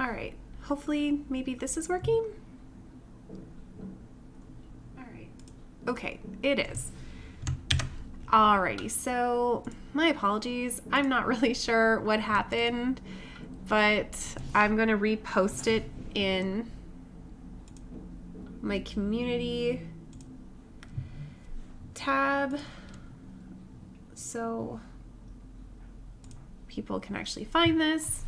All right. Hopefully, maybe this is working. All right. Okay, it is. Alrighty, so my apologies. I'm not really sure what happened, but I'm going to repost it in my community tab so people can actually find this.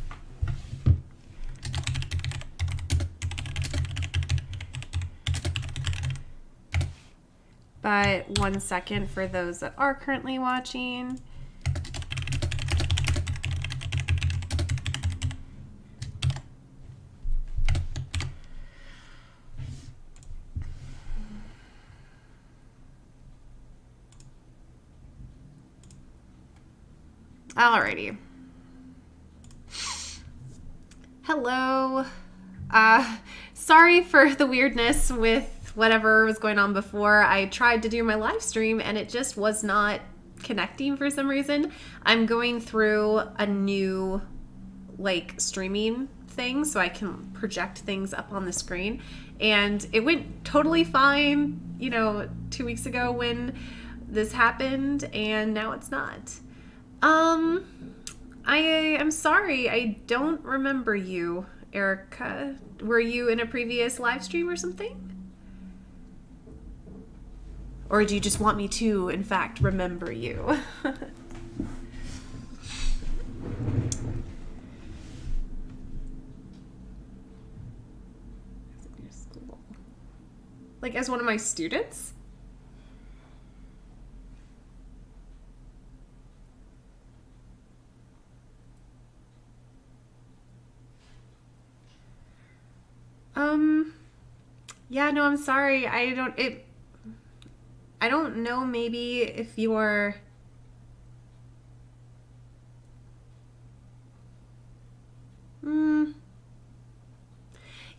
But 1 second for those that are currently watching. Alrighty. Hello. Sorry for the weirdness with whatever was going on before. I tried to do my live stream and it just was not connecting for some reason. I'm going through a new streaming thing so I can project things up on the screen, and it went totally fine, 2 weeks ago when this happened, and now it's not. I am sorry. I don't remember you, Erica. Were you in a previous live stream or something? Or do you just want me to, in fact, remember you? Like as one of my students? Yeah, no, I'm sorry. I don't know, maybe if you're...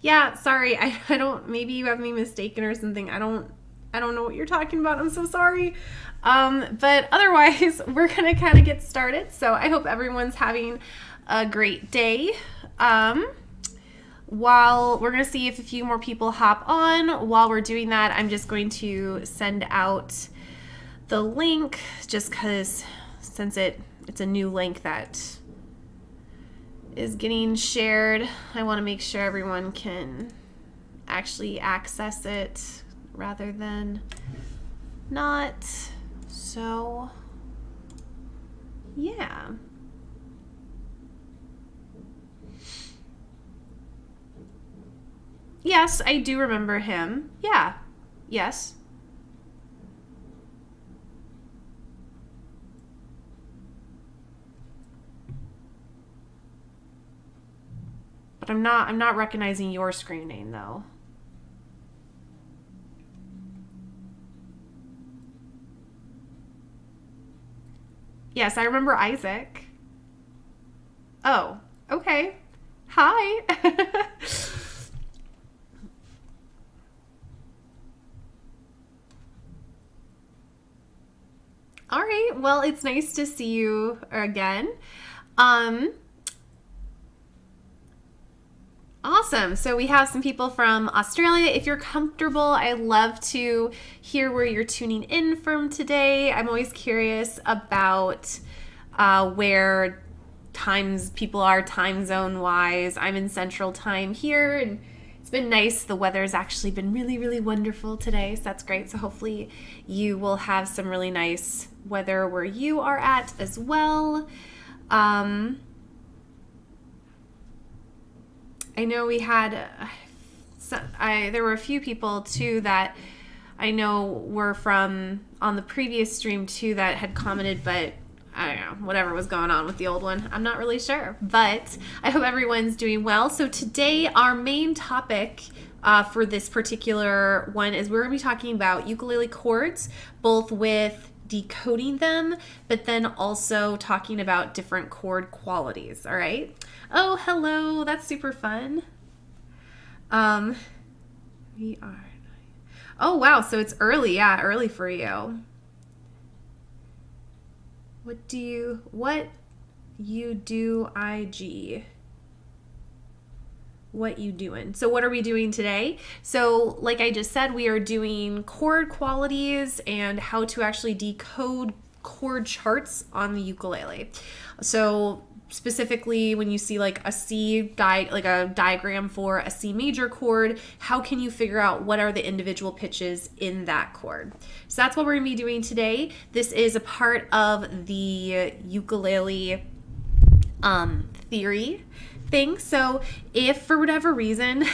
Yeah, sorry. I don't, maybe you have me mistaken or something. I don't know what you're talking about. I'm so sorry. But otherwise, we're going to kind of get started. So I hope everyone's having a great day. While we're going to see if a few more people hop on. While we're doing that, I'm just going to send out the link just because since it's a new link that is getting shared, I want to make sure everyone can actually access it rather than not. So, yeah. Yes, I do remember him. Yeah. Yes. But I'm not recognizing your screen name though. Yes, I remember Isaac. Oh, okay. Hi. All right. Well, it's nice to see you again. Awesome. So we have some people from Australia. If you're comfortable, I'd love to hear where you're tuning in from today. I'm always curious about where people are time zone wise. I'm in Central Time here, and it's been nice. The weather's actually been really, really wonderful today, so that's great. So hopefully you will have some really nice weather where you are at as well. I know we had, there were a few people too that I know were from on the previous stream too that had commented, but I don't know, whatever was going on with the old one. I'm not really sure, but I hope everyone's doing well. So today our main topic for this particular one is we're going to be talking about ukulele chords, both with decoding them, but then also talking about different chord qualities, all right? Oh, hello. That's super fun. We are... Oh, wow. So it's early. Yeah, early for you. What you do, IG? what you doing? So what are we doing today? So like I just said, we are doing chord qualities and how to actually decode chord charts on the ukulele. So specifically when you see like a diagram for a C major chord, how can you figure out what are the individual pitches in that chord? So that's what we're gonna be doing today. This is a part of the ukulele theory thing. So if for whatever reason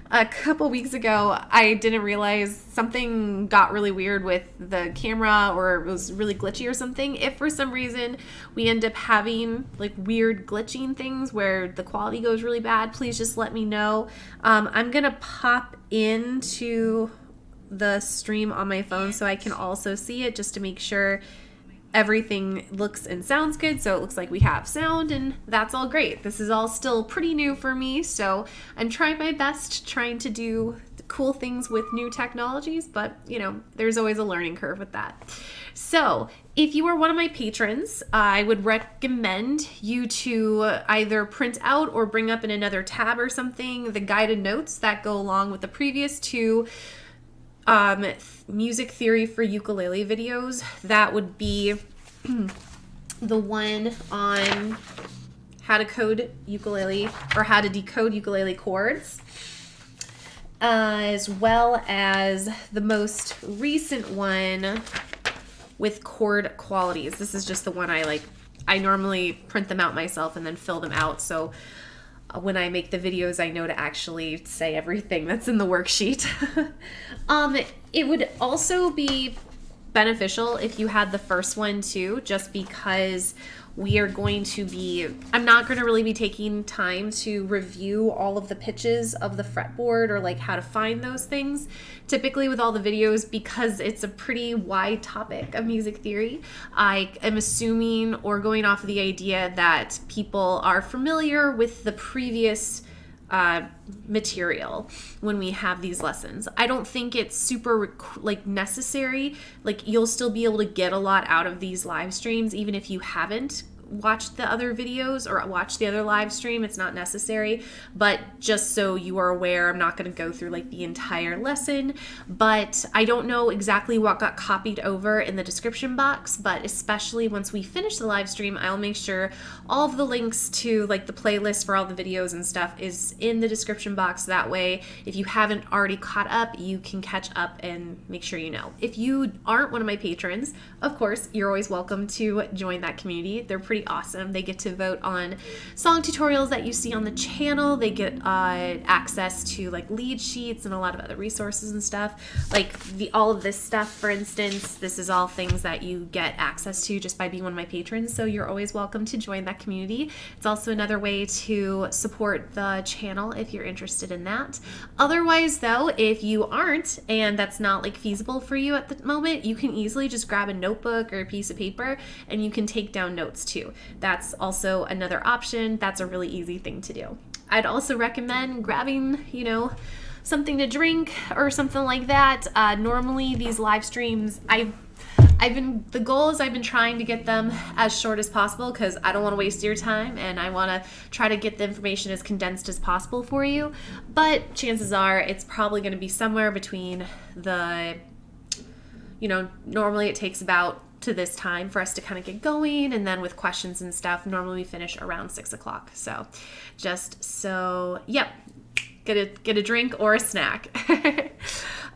a couple weeks ago I didn't realize something got really weird with the camera or it was really glitchy or something, if for some reason we end up having like weird glitching things where the quality goes really bad, please just let me know. I'm gonna pop into the stream on my phone so I can also see it, just to make sure everything looks and sounds good. So it looks like we have sound, and that's all great. This is all still pretty new for me, so I'm trying my best trying to do cool things with new technologies, but you know, there's always a learning curve with that. So if you are one of my patrons, I would recommend you to either print out or bring up in another tab or something the guided notes that go along with the previous two music theory for ukulele videos. That would be the one on how to code ukulele or how to decode ukulele chords, as well as the most recent one with chord qualities. This is just the one I normally print them out myself and then fill them out, so when I make the videos, I know to actually say everything that's in the worksheet. It would also be beneficial if you had the first one too, just because we are going to be, I'm not going to really be taking time to review all of the pitches of the fretboard or like how to find those things. Typically with all the videos, because it's a pretty wide topic of music theory, I am assuming or going off of the idea that people are familiar with the previous material when we have these lessons. I don't think it's super necessary. Like, you'll still be able to get a lot out of these live streams even if you haven't watched the other videos or watched the other live stream. It's not necessary, but just so you are aware, I'm not going to go through like the entire lesson, but I don't know exactly what got copied over in the description box, but especially once we finish the live stream, I'll make sure all of the links to like the playlist for all the videos and stuff is in the description box. That way, if you haven't already caught up, you can catch up and make sure you know. If you aren't one of my patrons, of course, you're always welcome to join that community. They're pretty awesome. They get to vote on song tutorials that you see on the channel. They get access to like lead sheets and a lot of other resources and stuff. Like all of this stuff, for instance, this is all things that you get access to just by being one of my patrons. So you're always welcome to join that community. It's also another way to support the channel if you're interested in that. Otherwise though, if you aren't and that's not like feasible for you at the moment, you can easily just grab a notebook or a piece of paper and you can take down notes too. That's also another option. That's a really easy thing to do. I'd also recommend grabbing, something to drink or something like that. Normally these live streams, the goal is I've been trying to get them as short as possible because I don't want to waste your time and I want to try to get the information as condensed as possible for you. But chances are it's probably going to be somewhere between normally it takes about to this time for us to kind of get going, and then with questions and stuff, normally we finish around 6 o'clock. So get a drink or a snack.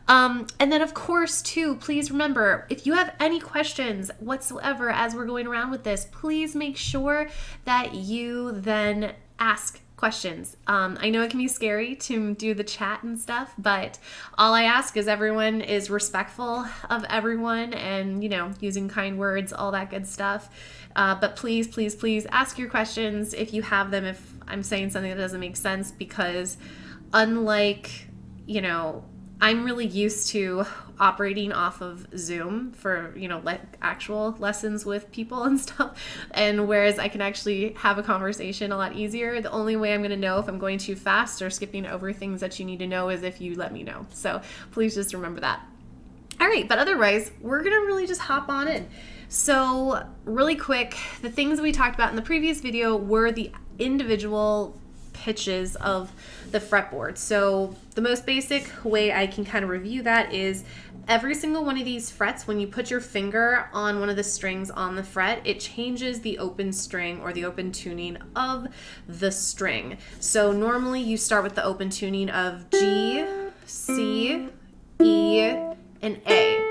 And then of course too, please remember, if you have any questions whatsoever as we're going around with this, please make sure that you then ask questions. I know it can be scary to do the chat and stuff, but all I ask is everyone is respectful of everyone and, using kind words, all that good stuff. But please, please, please ask your questions if you have them, if I'm saying something that doesn't make sense, because unlike, I'm really used to operating off of Zoom for, actual lessons with people and stuff. And whereas I can actually have a conversation a lot easier, the only way I'm going to know if I'm going too fast or skipping over things that you need to know is if you let me know. So please just remember that. All right, but otherwise, we're going to really just hop on in. So really quick, the things we talked about in the previous video were the individual pitches of the fretboard. So the most basic way I can kind of review that is every single one of these frets, when you put your finger on one of the strings on the fret, it changes the open string or the open tuning of the string. So normally you start with the open tuning of G, C, E, and A.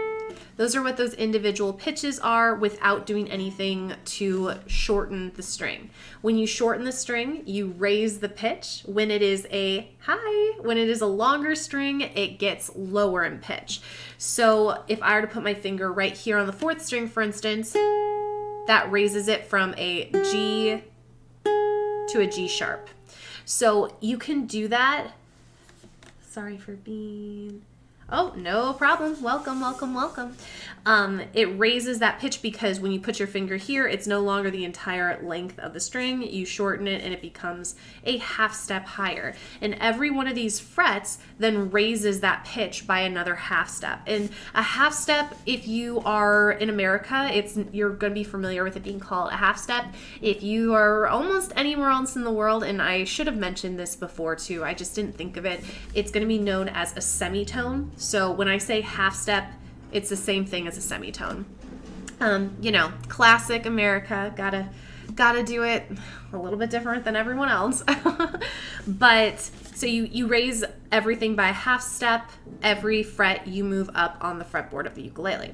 Those are what those individual pitches are without doing anything to shorten the string. When you shorten the string, you raise the pitch. When it is a high, when it is a longer string, it gets lower in pitch. So if I were to put my finger right here on the 4th string, for instance, that raises it from a G to a G sharp. So you can do that. Sorry for being... Oh, no problem. Welcome, welcome, welcome. It raises that pitch because when you put your finger here, it's no longer the entire length of the string. You shorten it and it becomes a half step higher. And every one of these frets then raises that pitch by another half step. And a half step, if you are in America, you're going to be familiar with it being called a half step. If you are almost anywhere else in the world, and I should have mentioned this before too, I just didn't think of it, it's going to be known as a semitone. So when I say half step, it's the same thing as a semitone. You know, classic America, gotta do it a little bit different than everyone else. But so you raise everything by a half step. Every fret you move up on the fretboard of the ukulele.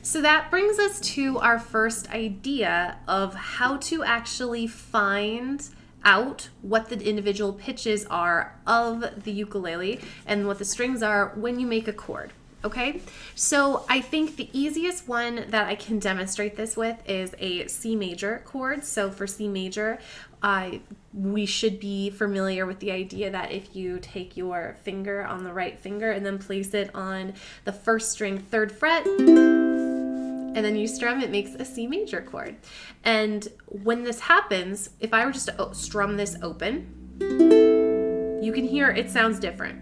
So that brings us to our first idea of how to actually find out what the individual pitches are of the ukulele and what the strings are when you make a chord. Okay, so I think the easiest one that I can demonstrate this with is a C major chord. So for C major, we should be familiar with the idea that if you take your finger on the right finger and then place it on the 1st string 3rd fret, and then you strum, it makes a C major chord. And when this happens, if I were just to strum this open, you can hear it sounds different.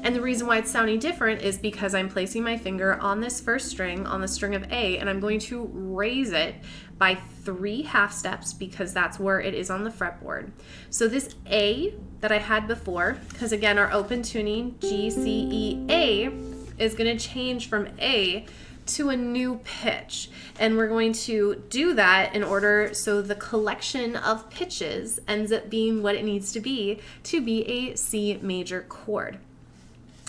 And the reason why it's sounding different is because I'm placing my finger on this 1st string, on the string of A, and I'm going to raise it by 3 half steps because that's where it is on the fretboard. So this A that I had before, because again, our open tuning, G, C, E, A, is going to change from A to a new pitch. And we're going to do that in order so the collection of pitches ends up being what it needs to be a C major chord.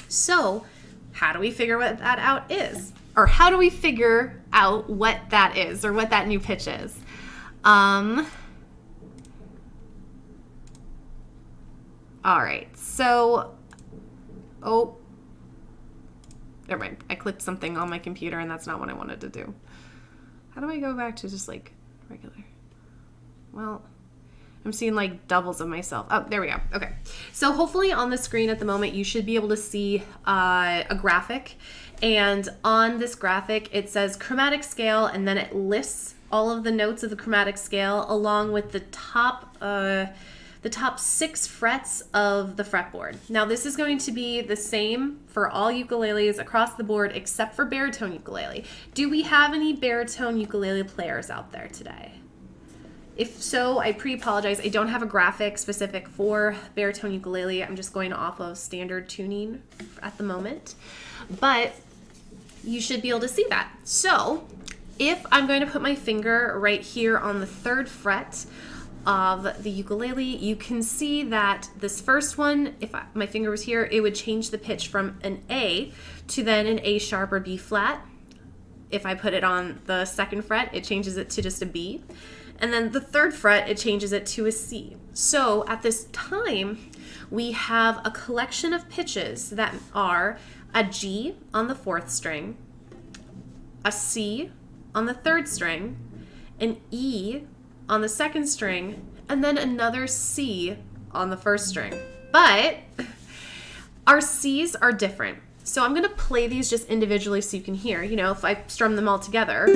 So how do we figure what that out is? Or how do we figure out what that is or what that new pitch is? All right, so, never mind. I clicked something on my computer and that's not what I wanted to do. How do I go back to just like regular? Well, I'm seeing like doubles of myself. Oh, there we go. Okay. So hopefully on the screen at the moment, you should be able to see a graphic. And on this graphic, it says chromatic scale, and then it lists all of the notes of the chromatic scale along with the top 6 frets of the fretboard. Now this is going to be the same for all ukuleles across the board except for baritone ukulele. Do we have any baritone ukulele players out there today? If so, I pre-apologize. I don't have a graphic specific for baritone ukulele. I'm just going off of standard tuning at the moment. But you should be able to see that. So if I'm going to put my finger right here on the 3rd fret of the ukulele, you can see that this first one, if my finger was here, it would change the pitch from an A to then an A sharp or B flat. If I put it on the 2nd fret, it changes it to just a B. And then the 3rd fret, it changes it to a C. So at this time, we have a collection of pitches that are a G on the 4th string, a C on the 3rd string, an E on the 2nd string, and then another C on the 1st string. But our C's are different. So I'm going to play these just individually so you can hear. You know, if I strum them all together,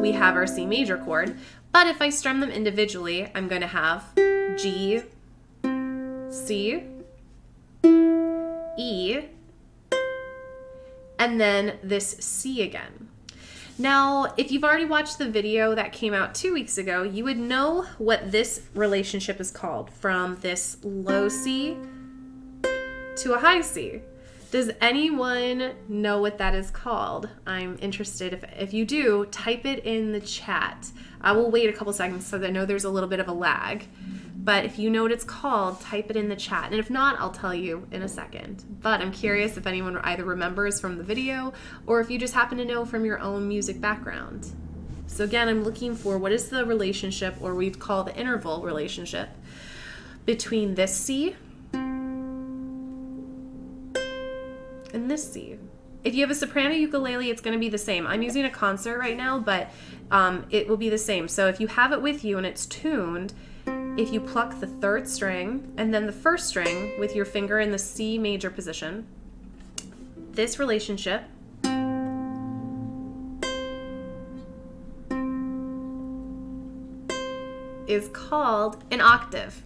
we have our C major chord. But if I strum them individually, I'm going to have G, C, E, and then this C again. Now, if you've already watched the video that came out 2 weeks ago, you would know what this relationship is called, from this low C to a high C. Does anyone know what that is called? I'm interested. If you do, type it in the chat. I will wait a couple seconds so that I know there's a little bit of a lag. But if you know what it's called, type it in the chat. And if not, I'll tell you in a second. But I'm curious if anyone either remembers from the video or if you just happen to know from your own music background. So again, I'm looking for what is the relationship, or we'd call the interval relationship, between this C and this C. If you have a soprano ukulele, it's going to be the same. I'm using a concert right now, but it will be the same. So if you have it with you and it's tuned, if you pluck the third string and then the first string with your finger in the C major position, this relationship is called an octave.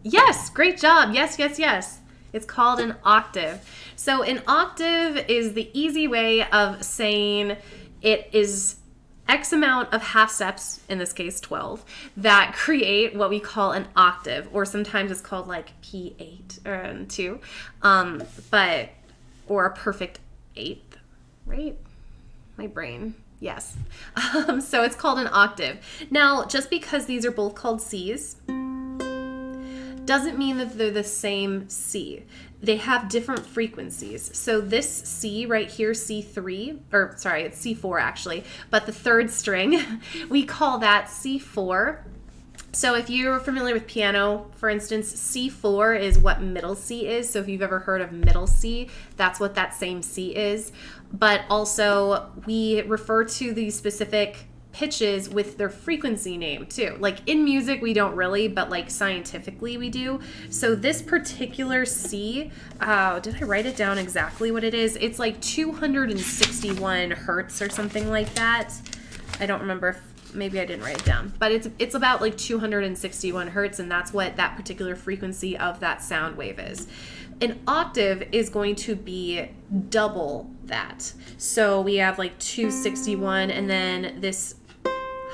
Yes, great job. Yes, yes, yes. It's called an octave. So an octave is the easy way of saying it is X amount of half steps, in this case 12, that create what we call an octave, or sometimes it's called like P8 or 2, or a perfect eighth, right? My brain, yes. So it's called an octave. Now, just because these are both called C's doesn't mean that they're the same C. They have different frequencies. So this C right here, C3, or sorry, it's C4 actually, but the third string, we call that C4. So if you're familiar with piano, for instance, C4 is what middle C is. So if you've ever heard of middle C, that's what that same C is. But also we refer to these specific pitches with their frequency name too. Like in music we don't really, but like scientifically we do. So this particular C, did I write it down exactly what it is? It's like 261 hertz or something like that. I don't remember if maybe I didn't write it down, but it's about like 261 hertz, and that's what that particular frequency of that sound wave is. An octave is going to be double that. So we have like 261, and then this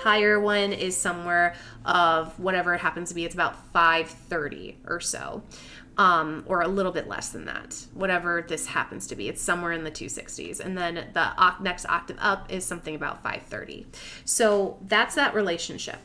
higher one is somewhere of whatever it happens to be. It's about 530 or so, or a little bit less than that, whatever this happens to be. It's somewhere in the 260s. And then the next octave up is something about 530. So that's that relationship.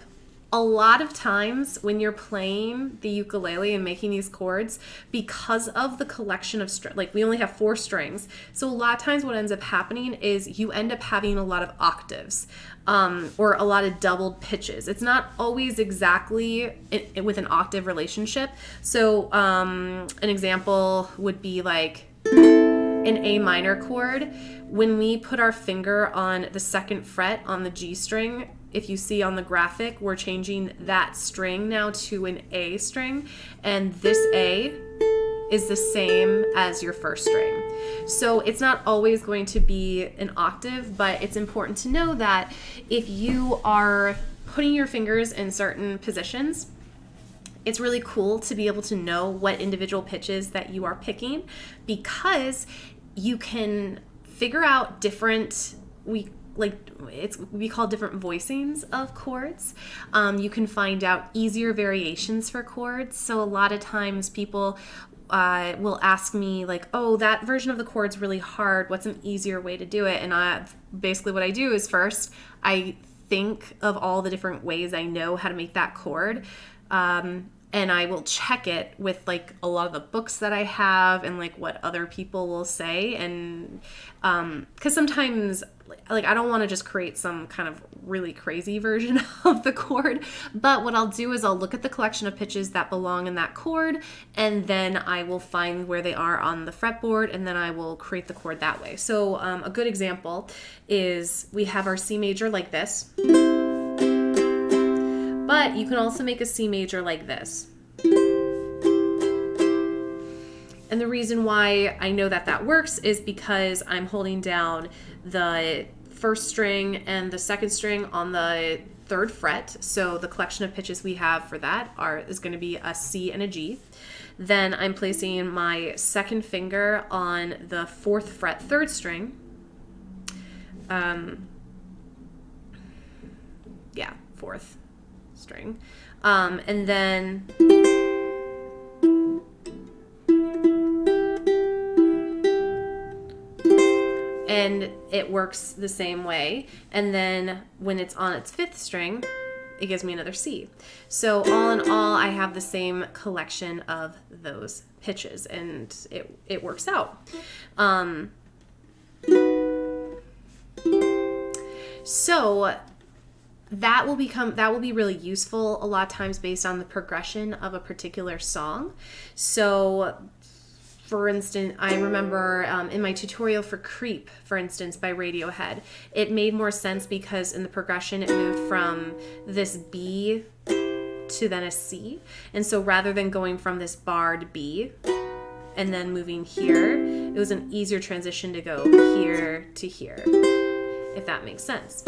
A lot of times when you're playing the ukulele and making these chords, because of the collection of like we only have 4 strings, so a lot of times what ends up happening is you end up having a lot of octaves, or a lot of doubled pitches. It's not always exactly with an octave relationship. So an example would be like an A minor chord. When we put our finger on the 2nd fret on the G string, if you see on the graphic, we're changing that string now to an A string, and this A is the same as your first string. So it's not always going to be an octave, but it's important to know that if you are putting your fingers in certain positions, it's really cool to be able to know what individual pitches that you are picking, because you can figure out different, we call different voicings of chords. You can find out easier variations for chords. So a lot of times people will ask me like, oh, that version of the chord's really hard. What's an easier way to do it? And basically what I do is first I think of all the different ways I know how to make that chord. And I will check it with like a lot of the books that I have and like what other people will say. And because sometimes like I don't want to just create some kind of really crazy version of the chord, but what I'll do is I'll look at the collection of pitches that belong in that chord, and then I will find where they are on the fretboard, and then I will create the chord that way. So a good example is we have our C major like this, but you can also make a C major like this. And the reason why I know that that works is because I'm holding down the first string and the second string on the 3rd fret. So the collection of pitches we have for that is going to be a C and a G. Then I'm placing my 2nd finger on the 4th fret 3rd string. yeah, 4th string. And then and it works the same way. And then when it's on its 5th string, it gives me another C. So all in all, I have the same collection of those pitches, and it works out. So that will be really useful a lot of times based on the progression of a particular song. So for instance, I remember in my tutorial for Creep, for instance, by Radiohead, it made more sense because in the progression it moved from this B to then a C. And so rather than going from this bar to B and then moving here, it was an easier transition to go here to here, if that makes sense.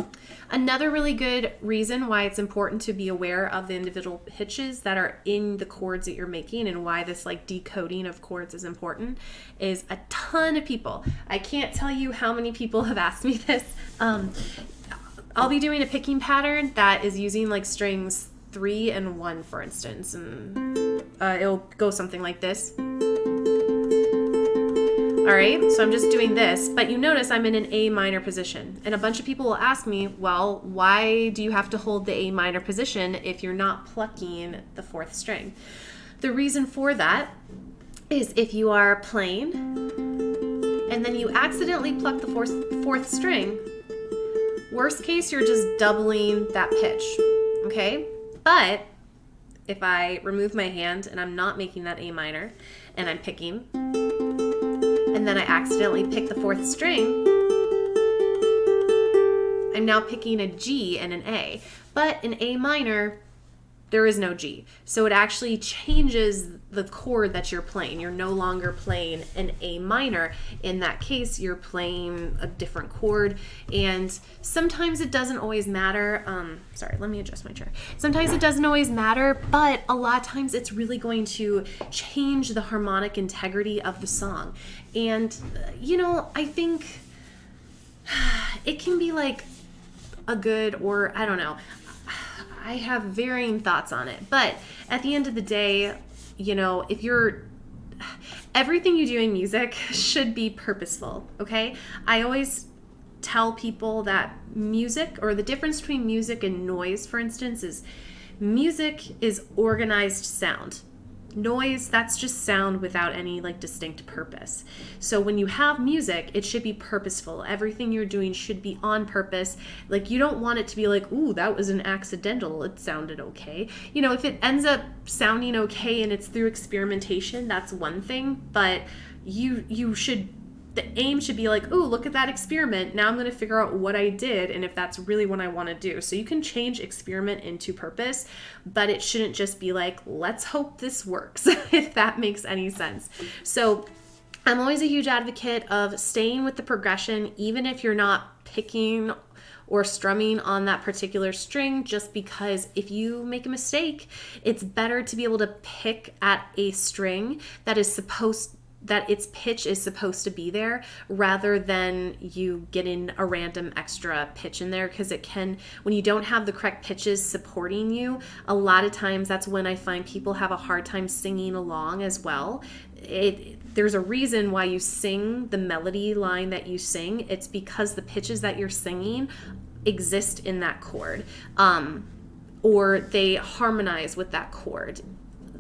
Another really good reason why it's important to be aware of the individual pitches that are in the chords that you're making, and why this like decoding of chords is important, is a ton of people, I can't tell you how many people have asked me this. I'll be doing a picking pattern that is using like strings 3 and 1, for instance, and it'll go something like this. All right, so I'm just doing this, but you notice I'm in an A minor position. And a bunch of people will ask me, well, why do you have to hold the A minor position if you're not plucking the 4th string? The reason for that is if you are playing and then you accidentally pluck the 4th string, worst case, you're just doubling that pitch, okay? But if I remove my hand and I'm not making that A minor and I'm picking, and then I accidentally pick the 4th string, I'm now picking a G and an A. But in A minor, there is no G. So it actually changes the chord that you're playing. You're no longer playing an A minor. In that case, you're playing a different chord. And sometimes it doesn't always matter. Sorry, let me adjust my chair. Sometimes it doesn't always matter, but a lot of times it's really going to change the harmonic integrity of the song. And, you know, I think it can be like a good, or I don't know. I have varying thoughts on it, but at the end of the day, you know, everything you do in music should be purposeful, okay? I always tell people that music, or the difference between music and noise, for instance, is music is organized sound. Noise, that's just sound without any like distinct purpose. So when you have music, it should be purposeful. Everything you're doing should be on purpose. Like, you don't want it to be like, ooh, that was an accidental, it sounded okay. You know, if it ends up sounding okay and it's through experimentation, that's one thing, but the aim should be like, ooh, look at that experiment. Now I'm going to figure out what I did and if that's really what I want to do. So you can change experiment into purpose, but it shouldn't just be like, let's hope this works, if that makes any sense. So I'm always a huge advocate of staying with the progression, even if you're not picking or strumming on that particular string, just because if you make a mistake, it's better to be able to pick at a string that its pitch is supposed to be there, rather than you getting a random extra pitch in there, because it can, when you don't have the correct pitches supporting you, a lot of times that's when I find people have a hard time singing along as well. There's a reason why you sing the melody line that you sing. It's because the pitches that you're singing exist in that chord, or they harmonize with that chord.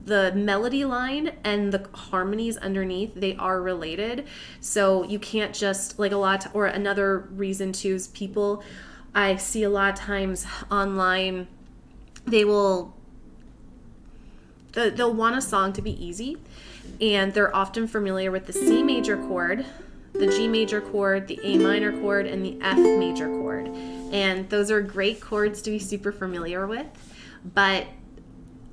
The melody line and the harmonies underneath, they are related. So you can't just like or another reason too is people, I see a lot of times online, they'll want a song to be easy, and they're often familiar with the C major chord, the G major chord, the A minor chord, and the F major chord. And those are great chords to be super familiar with, but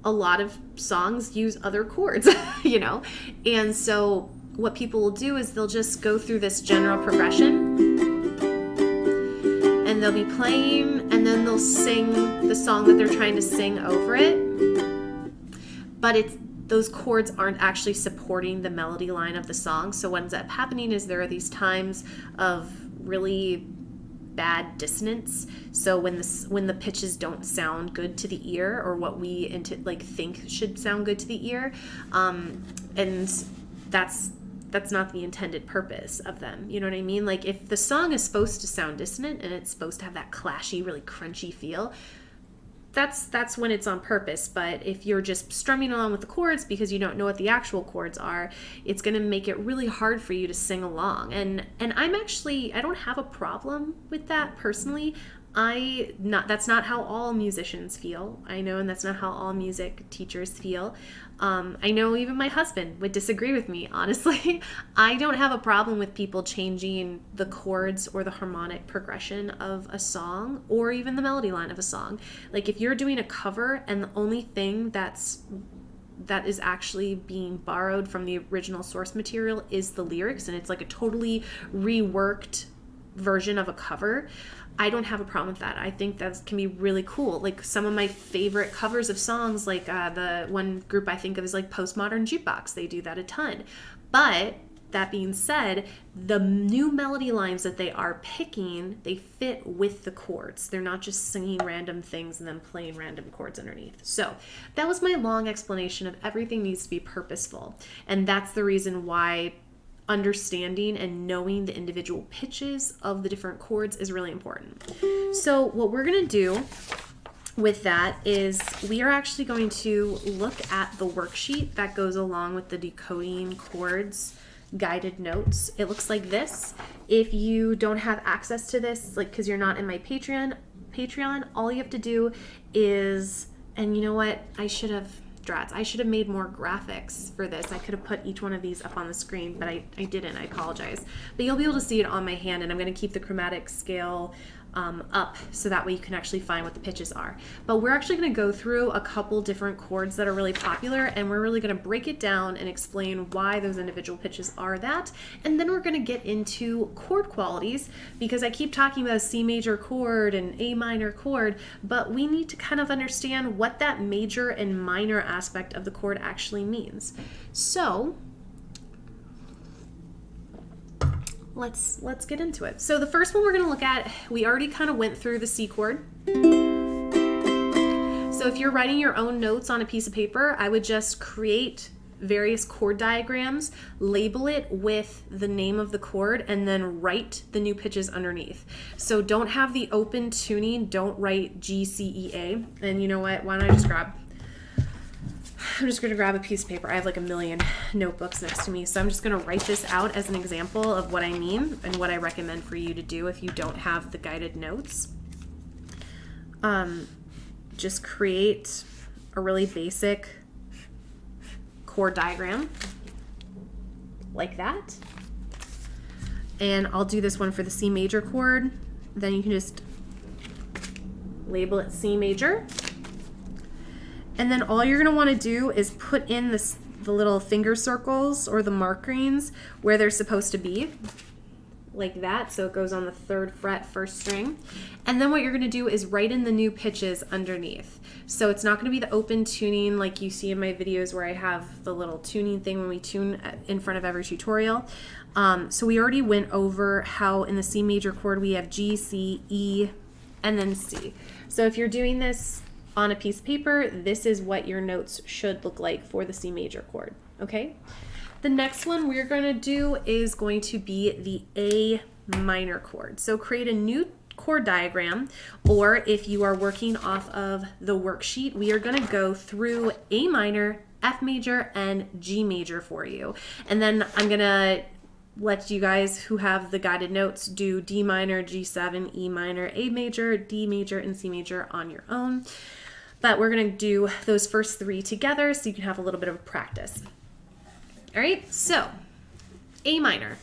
a lot of songs use other chords, you know? And so what people will do is they'll just go through this general progression, and they'll be playing, and then they'll sing the song that they're trying to sing over it. But those chords aren't actually supporting the melody line of the song. So what ends up happening is there are these times of really bad dissonance. So when the pitches don't sound good to the ear, or what we think should sound good to the ear, and that's not the intended purpose of them. You know what I mean? Like, if the song is supposed to sound dissonant and it's supposed to have that clashy, really crunchy feel, that's when it's on purpose. But if you're just strumming along with the chords because you don't know what the actual chords are, it's going to make it really hard for you to sing along. And I don't have a problem with that personally. That's not how all musicians feel. I know, and that's not how all music teachers feel. I know even my husband would disagree with me, honestly. I don't have a problem with people changing the chords or the harmonic progression of a song, or even the melody line of a song. Like, if you're doing a cover and the only thing that is actually being borrowed from the original source material is the lyrics, and it's like a totally reworked version of a cover, I don't have a problem with that. I think that can be really cool. Like, some of my favorite covers of songs, like the one group I think of is like Postmodern Jukebox. They do that a ton. But that being said, the new melody lines that they are picking, they fit with the chords. They're not just singing random things and then playing random chords underneath. So that was my long explanation of everything needs to be purposeful. And that's the reason why understanding and knowing the individual pitches of the different chords is really important. So what we're going to do with that is we are actually going to look at the worksheet that goes along with the Decoding Chords guided notes. It looks like this. If you don't have access to this, like, because you're not in my Patreon, all you have to do is, and you know what, I should have made more graphics for this. I could have put each one of these up on the screen, but I didn't. I apologize. But you'll be able to see it on my hand, and I'm going to keep the chromatic scale up so that way you can actually find what the pitches are. But we're actually going to go through a couple different chords that are really popular, and we're really going to break it down and explain why those individual pitches are that. And then we're going to get into chord qualities, because I keep talking about a C major chord and A minor chord, but we need to kind of understand what that major and minor aspect of the chord actually means. So let's get into it. So the first one we're going to look at, we already kind of went through the C chord. So if you're writing your own notes on a piece of paper, I would just create various chord diagrams, label it with the name of the chord, and then write the new pitches underneath. So don't have the open tuning, don't write G, C, E, A. And you know what, why don't I just I'm just going to grab a piece of paper. I have like a million notebooks next to me, so I'm just going to write this out as an example of what I mean and what I recommend for you to do if you don't have the guided notes. Just create a really basic chord diagram like that. And I'll do this one for the C major chord. Then you can just label it C major. And then all you're going to want to do is put in the little finger circles or the markings where they're supposed to be, like that. So it goes on the 3rd fret, 1st string. And then what you're going to do is write in the new pitches underneath. So it's not going to be the open tuning like you see in my videos where I have the little tuning thing when we tune in front of every tutorial. So we already went over how in the C major chord we have G, C, E, and then C. So if you're doing this on a piece of paper, this is what your notes should look like for the C major chord, okay? The next one we're going to do is going to be the A minor chord. So create a new chord diagram, or if you are working off of the worksheet, we are going to go through A minor, F major, and G major for you. And then I'm going to let you guys who have the guided notes do D minor, G7, E minor, A major, D major, and C major on your own. But we're going to do those first 3 together so you can have a little bit of practice. All right, so A minor.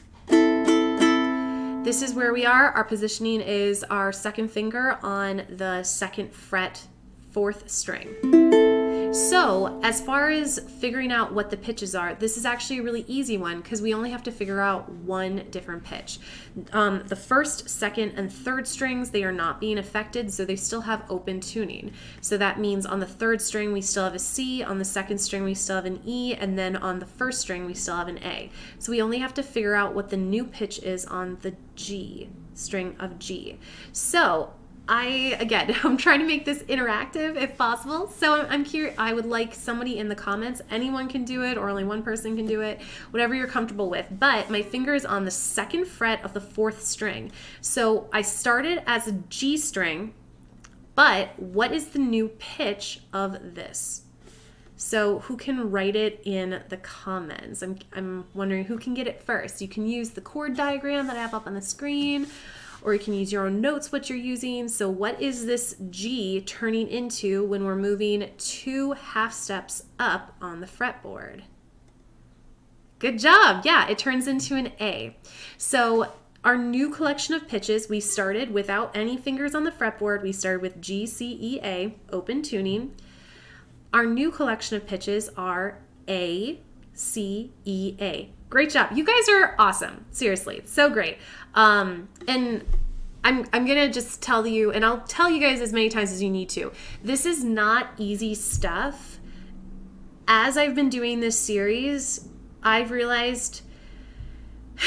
This is where we are. Our positioning is our 2nd finger on the 2nd fret, 4th string. So as far as figuring out what the pitches are, this is actually a really easy one because we only have to figure out one different pitch. The 1st, 2nd, and 3rd strings, they are not being affected, so they still have open tuning. So that means on the 3rd string we still have a C, on the 2nd string we still have an E, and then on the 1st string we still have an A. So we only have to figure out what the new pitch is on the G. string of G. So I'm trying to make this interactive if possible. So I'm curious, I would like somebody in the comments, anyone can do it or only one person can do it, whatever you're comfortable with. But my finger is on the 2nd fret of the 4th string. So I started as a G string, but what is the new pitch of this? So who can write it in the comments? I'm wondering who can get it first. You can use the chord diagram that I have up on the screen, or you can use your own notes, what you're using. So what is this G turning into when we're moving 2 half steps up on the fretboard? Good job. Yeah, it turns into an A. So our new collection of pitches, we started without any fingers on the fretboard. We started with G, C, E, A, open tuning. Our new collection of pitches are A, C, E, A. Great job. You guys are awesome. Seriously, it's so great. And I'm gonna just tell you, and I'll tell you guys as many times as you need to. This is not easy stuff. As I've been doing this series, I've realized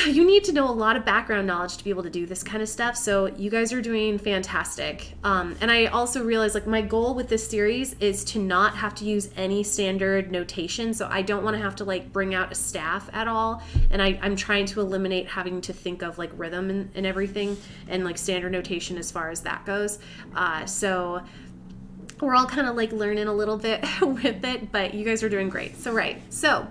you need to know a lot of background knowledge to be able to do this kind of stuff. So you guys are doing fantastic. And I also realized, like, my goal with this series is to not have to use any standard notation. So I don't want to have to like bring out a staff at all. And I'm trying to eliminate having to think of like rhythm and everything and like standard notation as far as that goes. So we're all kind of like learning a little bit with it, but you guys are doing great. So so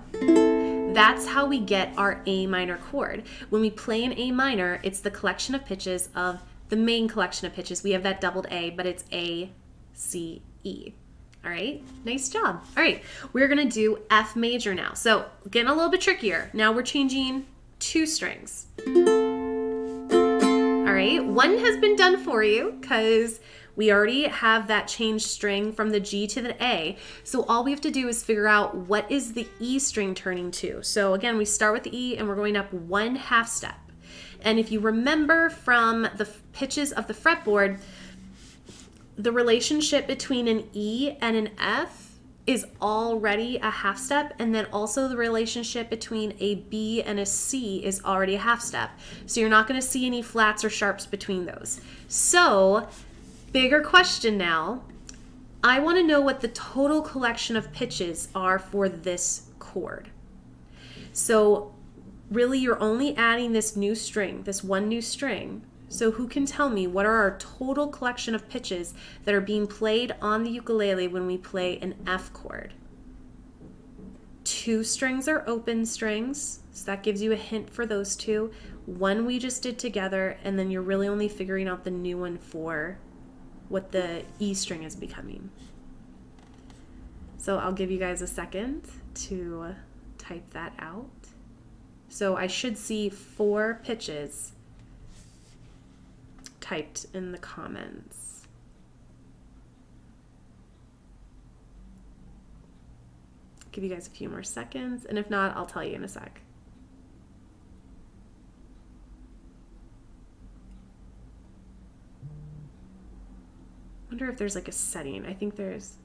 that's how we get our A minor chord. When we play an A minor, it's the collection of pitches of the main collection of pitches. We have that doubled A, but it's A, C, E. All right, nice job. All right, we're gonna do F major now. So getting a little bit trickier. Now we're changing 2 strings. All right, 1 has been done for you because we already have that changed string from the G to the A. So all we have to do is figure out what is the E string turning to. So again, we start with the E and we're going up 1 half step. And if you remember from the pitches of the fretboard, the relationship between an E and an F is already a half step, and then also the relationship between a B and a C is already a half step. So you're not going to see any flats or sharps between those. So bigger question now, I want to know what the total collection of pitches are for this chord. So really you're only adding this new string, this 1 new string. So who can tell me what are our total collection of pitches that are being played on the ukulele when we play an F chord? 2 strings are open strings, so that gives you a hint for those 2. 1 we just did together, and then you're really only figuring out the new one for what the E string is becoming. So I'll give you guys a second to type that out. So I should see 4 pitches typed in the comments. Give you guys a few more seconds, and if not, I'll tell you in a sec. Wonder if there's like a setting. I think there's.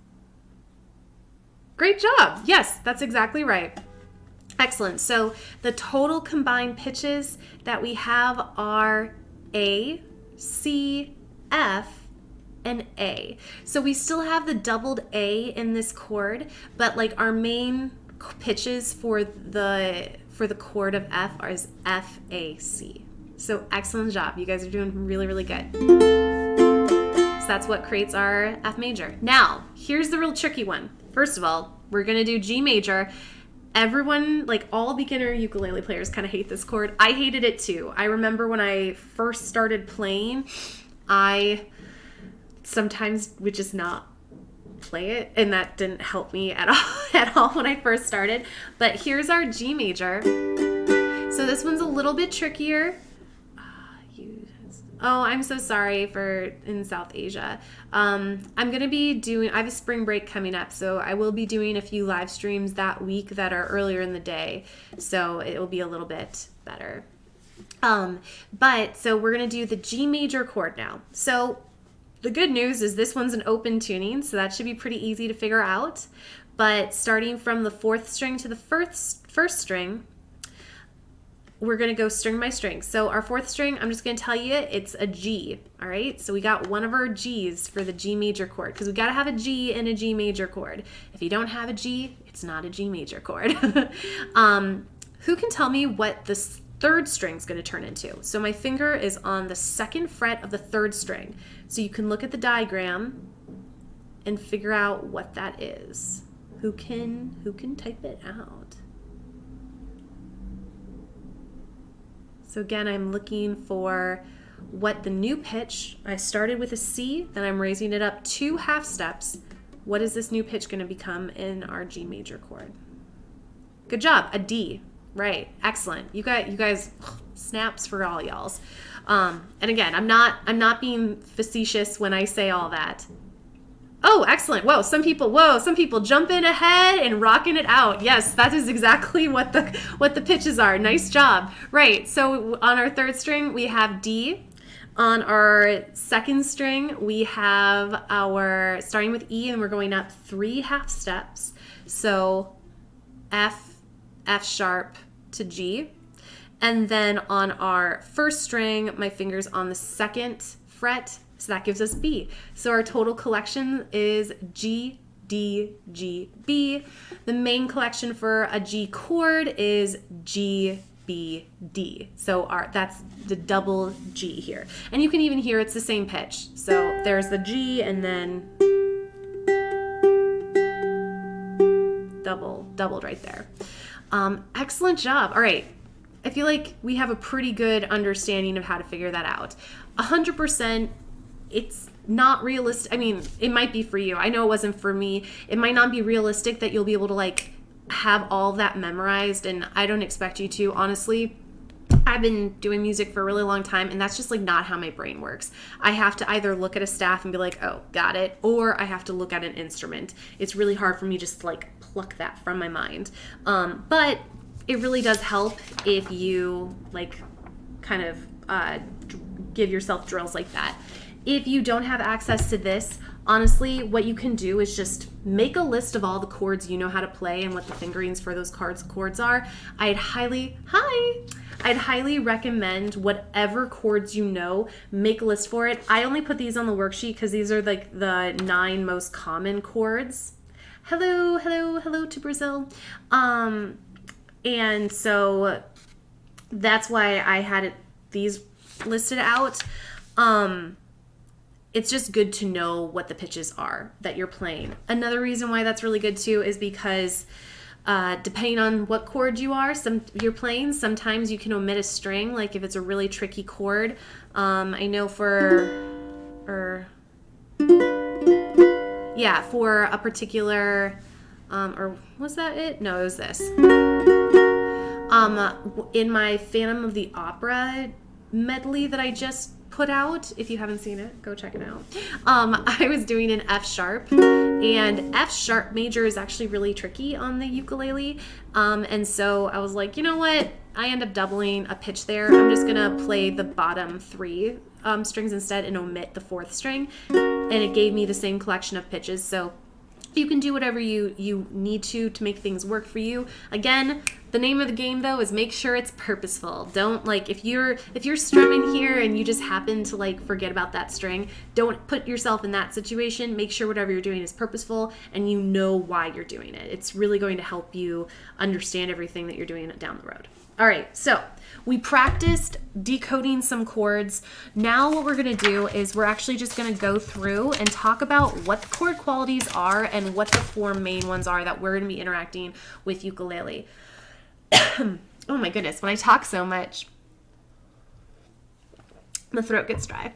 Great job. Yes, that's exactly right. Excellent. So the total combined pitches that we have are A, C, F, and A. So we still have the doubled A in this chord, but like our main pitches for the chord of F is F, A, C. So excellent job. You guys are doing really, really good. So that's what creates our F major. Now, here's the real tricky one. First of all, we're gonna do G major. Everyone, like all beginner ukulele players, kind of hate this chord. I hated it too. I remember when I first started playing, I sometimes would just not play it, and that didn't help me at all when I first started. But here's our G major. So this one's a little bit trickier. Oh, I'm so sorry for in South Asia. I'm going to be doing, I have a spring break coming up, so I will be doing a few live streams that week that are earlier in the day, so it will be a little bit better. But so we're going to do the G major chord now. So the good news is this one's an open tuning, so that should be pretty easy to figure out. But starting from the 4th string to the first string, we're going to go string by string. So our fourth string, I'm just going to tell you, it's a G. All right. So we got one of our G's for the G major chord, because we got to have a G in a G major chord. If you don't have a G, it's not a G major chord. Who can tell me what this third string is going to turn into? So my finger is on the second fret of the third string. So you can look at the diagram and figure out what that is. Who can type it out? So again, I'm looking for what the new pitch, I started with a C, then I'm raising it up 2 half steps. What is this new pitch going to become in our G major chord? Good job, a D. Right, excellent. You guys, snaps for all y'alls. And again, I'm not being facetious when I say all that. Oh, excellent. Whoa, some people jumping ahead and rocking it out. Yes, that is exactly what the pitches are. Nice job. Right. So on our third string, we have D. On our second string, we have our starting with E, and we're going up 3 half steps. So F sharp to G. And then on our first string, my finger's on the second fret, so that gives us B. So our total collection is G, D, G, B. The main collection for a G chord is G, B, D. So that's the double G here. And you can even hear it's the same pitch. So there's the G and then doubled right there. Excellent job. All right. I feel like we have a pretty good understanding of how to figure that out. 100%, it's not realistic. I mean, it might be for you. I know it wasn't for me. It might not be realistic that you'll be able to like have all that memorized, and I don't expect you to. Honestly, I've been doing music for a really long time, and that's just like not how my brain works. I have to either look at a staff and be like, oh, got it, or I have to look at an instrument. It's really hard for me just to like pluck that from my mind. But it really does help if you like kind of give yourself drills like that. If you don't have access to this, honestly, what you can do is just make a list of all the chords you know how to play and what the fingerings for those chords are. I'd highly recommend whatever chords you know, make a list for it. I only put these on the worksheet because these are like the 9 most common chords. Hello to Brazil. And so that's why I had these listed out. It's just good to know what the pitches are that you're playing. Another reason why that's really good too is because depending on what chord you're playing, sometimes you can omit a string, like if it's a really tricky chord. I know for a particular, or was that it? No, it was this. In my Phantom of the Opera medley that I just put out, if you haven't seen it, go check it out. I was doing an F sharp, and F sharp major is actually really tricky on the ukulele. And so I was like, you know what? I end up doubling a pitch there. I'm just gonna play the bottom 3 strings instead and omit the 4th string. And it gave me the same collection of pitches. So you can do whatever you need to make things work for you. Again, the name of the game though is make sure it's purposeful. Don't like if you're strumming here and you just happen to like forget about that string, don't put yourself in that situation. Make sure whatever you're doing is purposeful and you know why you're doing it. It's really going to help you understand everything that you're doing down the road. All right, so we practiced decoding some chords. Now what we're gonna do is we're actually just gonna go through and talk about what the chord qualities are and what the 4 main ones are that we're gonna be interacting with ukulele. Oh my goodness, when I talk so much, the throat gets dry.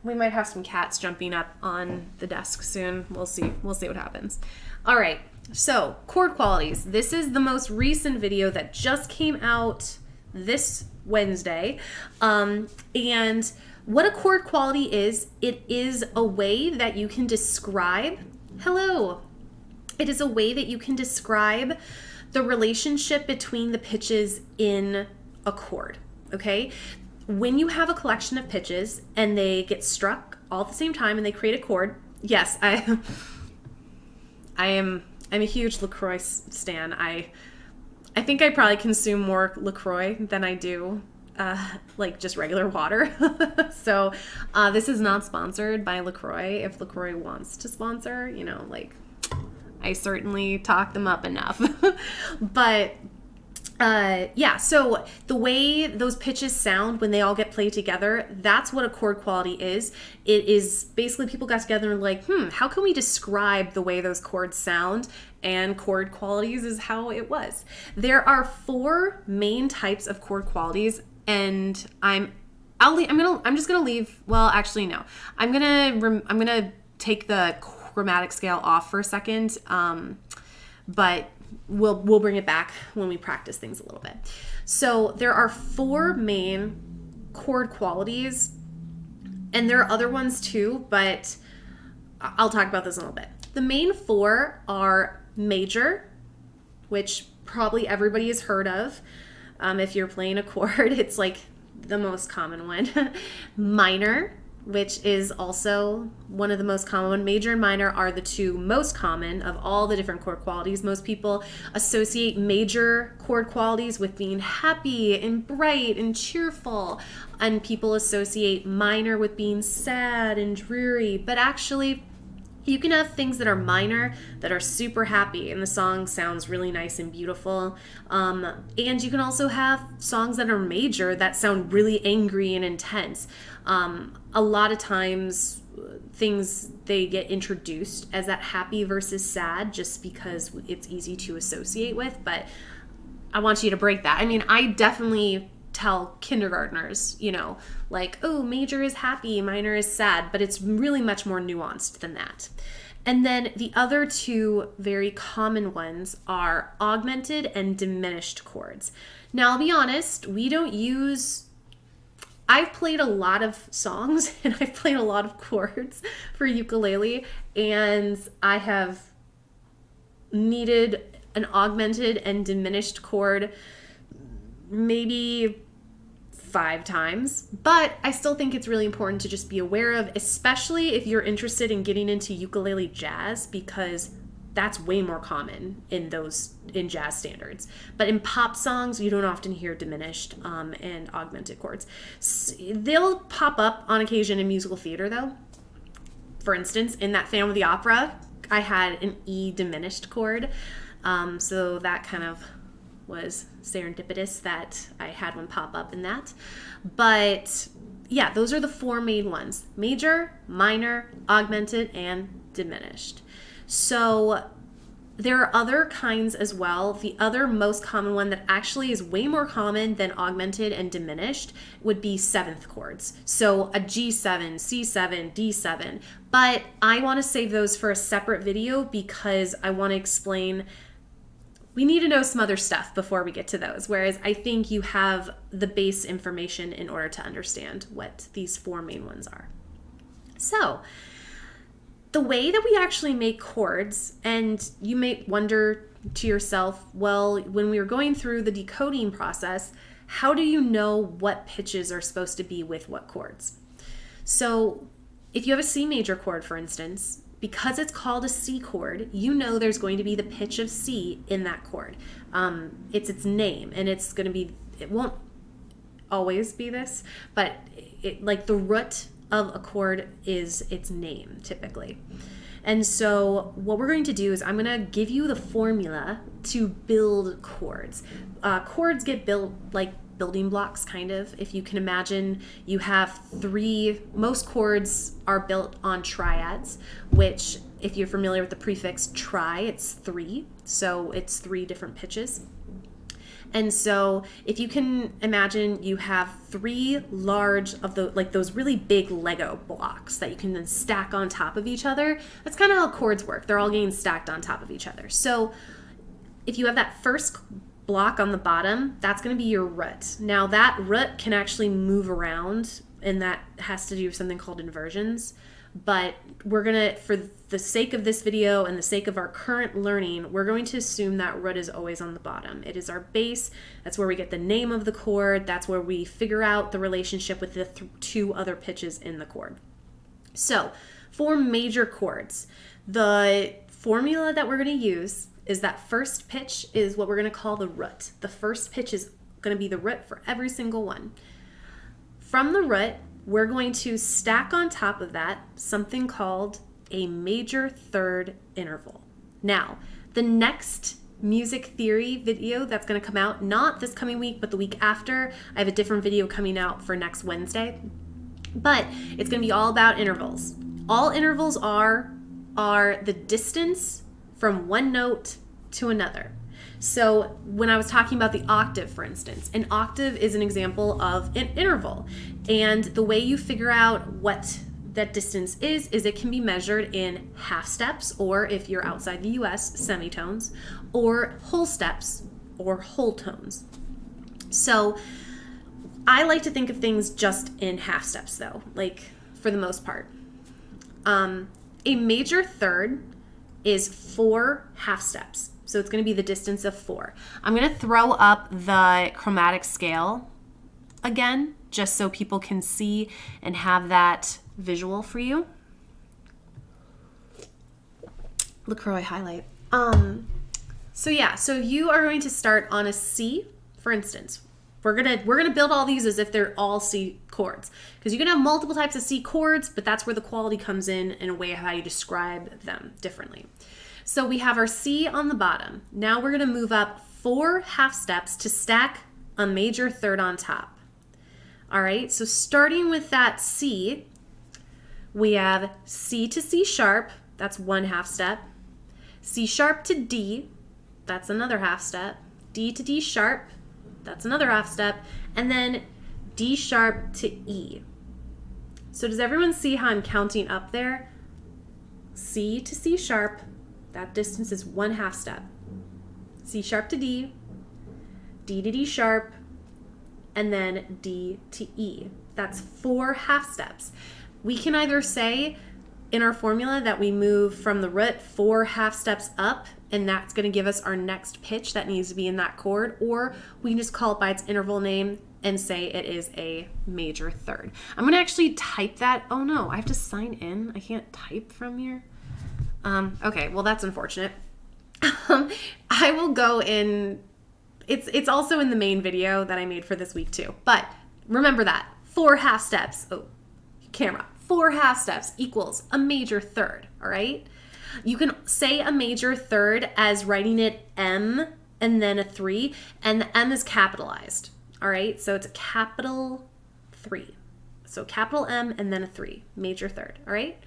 We might have some cats jumping up on the desk soon. We'll see what happens. All right. So, chord qualities. This is the most recent video that just came out this Wednesday. And what a chord quality is, it is a way that you can describe, it is a way that you can describe the relationship between the pitches in a chord, okay? When you have a collection of pitches and they get struck all at the same time and they create a chord, yes, I'm a huge LaCroix stan. I I think I probably consume more LaCroix than I do like just regular water. So this is not sponsored by LaCroix. If LaCroix wants to sponsor, you know, like I certainly talk them up enough. But yeah, so the way those pitches sound when they all get played together, that's what a chord quality is. It is basically people got together and like, how can we describe the way those chords sound? And chord qualities is how it was. There are 4 main types of chord qualities, and I'm just gonna leave. Well, actually, no. I'm gonna take the chromatic scale off for a second, but we'll bring it back when we practice things a little bit. So there are 4 main chord qualities, and there are other ones too, but I'll talk about this in a little bit. The main 4 are major, which probably everybody has heard of. If you're playing a chord, it's like the most common one. Minor, which is also one of the most common ones. Major and minor are the 2 most common of all the different chord qualities. Most people associate major chord qualities with being happy and bright and cheerful, and people associate minor with being sad and dreary. But actually, you can have things that are minor that are super happy and the song sounds really nice and beautiful. And you can also have songs that are major that sound really angry and intense. A lot of times things, they get introduced as that happy versus sad just because it's easy to associate with, but I want you to break that. I mean, I definitely tell kindergartners, you know, like, oh, major is happy, minor is sad, but it's really much more nuanced than that. And then the other 2 very common ones are augmented and diminished chords. Now, I'll be honest, I've played a lot of songs and I've played a lot of chords for ukulele, and I have needed an augmented and diminished chord maybe 5 times, but I still think it's really important to just be aware of, especially if you're interested in getting into ukulele jazz, because that's way more common in jazz standards. But in pop songs, you don't often hear diminished and augmented chords. They'll pop up on occasion in musical theater though. For instance, in that Phantom of the Opera, I had an E diminished chord. So that kind of was serendipitous that I had one pop up in that. But yeah, those are the 4 main ones: major, minor, augmented, and diminished. So there are other kinds as well. The other most common one that actually is way more common than augmented and diminished would be 7th chords. So a G7, C7, D7. But I want to save those for a separate video because I want to explain, we need to know some other stuff before we get to those, whereas I think you have the base information in order to understand what these 4 main ones are. So the way that we actually make chords, and you may wonder to yourself, well, when we were going through the decoding process, how do you know what pitches are supposed to be with what chords? So if you have a C major chord, for instance, because it's called a C chord, you know there's going to be the pitch of C in that chord. It's its name, and it's going to be, it won't always be this, but it, like the root of a chord is its name typically. And so what we're going to do is I'm going to give you the formula to build chords. Chords get built like building blocks, kind of. If you can imagine, you have 3, most chords are built on triads, which if you're familiar with the prefix tri, it's 3. So it's 3 different pitches. And so if you can imagine, you have 3 large of the, like those really big Lego blocks that you can then stack on top of each other. That's kind of how chords work. They're all getting stacked on top of each other. So if you have that first block on the bottom, that's going to be your root. Now that root can actually move around, and that has to do with something called inversions. But we're going to, for the sake of this video and the sake of our current learning, we're going to assume that root is always on the bottom. It is our base. That's where we get the name of the chord. That's where we figure out the relationship with the 2 other pitches in the chord. So for major chords, the formula that we're going to use is that first pitch is what we're going to call the root. The first pitch is going to be the root for every single one. From the root, we're going to stack on top of that something called a major third interval. Now, the next music theory video that's going to come out, not this coming week, but the week after, I have a different video coming out for next Wednesday, but it's going to be all about intervals. All intervals are the distance from one note to another. So when I was talking about the octave, for instance, an octave is an example of an interval. And the way you figure out what that distance is it can be measured in half steps, or if you're outside the US, semitones, or whole steps, or whole tones. So I like to think of things just in half steps though, like for the most part. A major third is 4 half steps. So it's going to be the distance of 4. I'm going to throw up the chromatic scale again, just so people can see and have that visual for you. LaCroix highlight. So you are going to start on a C, for instance. We're gonna build all these as if they're all C chords, because you can have multiple types of C chords, but that's where the quality comes in a way of how you describe them differently. So we have our C on the bottom. Now we're gonna move up 4 half steps to stack a major third on top. All right, so starting with that C, we have C to C sharp, that's 1 half step. C sharp to D, that's another half step. D to D sharp, that's another half step. And then D sharp to E. So does everyone see how I'm counting up there? C to C sharp, that distance is 1 half step. C sharp to D, D to D sharp, and then D to E. That's 4 half steps. We can either say in our formula that we move from the root 4 half steps up, and that's going to give us our next pitch that needs to be in that chord, or we can just call it by its interval name and say it is a major third. I'm going to actually type that. Oh no, I have to sign in. I can't type from here. Okay, well that's unfortunate. I will go in. It's also in the main video that I made for this week too. But remember that 4 half steps. Oh, camera. 4 half steps equals a major third. All right. You can say a major third as writing it M and then a 3, and the M is capitalized. All right. So it's a capital 3. So capital M and then a 3, major third. All right.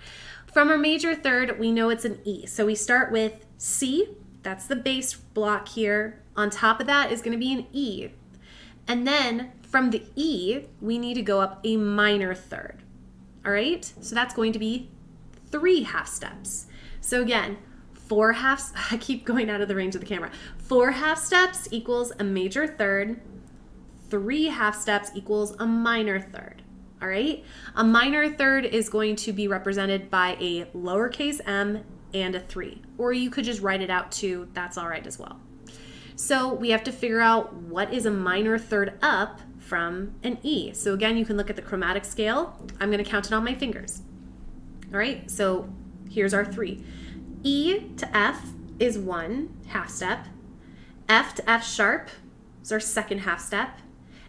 From our major third, we know it's an E. So we start with C. That's the bass block here. On top of that is going to be an E. And then from the E, we need to go up a minor third. All right. So that's going to be 3 half steps. So again, 4 halves, I keep going out of the range of the camera. 4 half steps equals a major third. 3 half steps equals a minor third. All right. A minor third is going to be represented by a lowercase m and a 3, or you could just write it out too. That's all right as well. So we have to figure out what is a minor third up from an E. So again, you can look at the chromatic scale. I'm going to count it on my fingers. All right. So here's our 3. E to F is 1 half step. F to F sharp is our 2nd half step.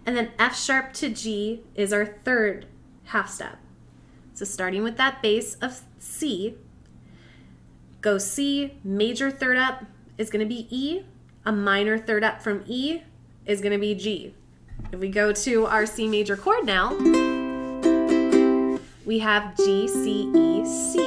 And then F sharp to G is our 3rd half step. So starting with that base of C, go C, major third up is going to be E. A minor third up from E is going to be G. If we go to our C major chord now, we have G, C, E, C.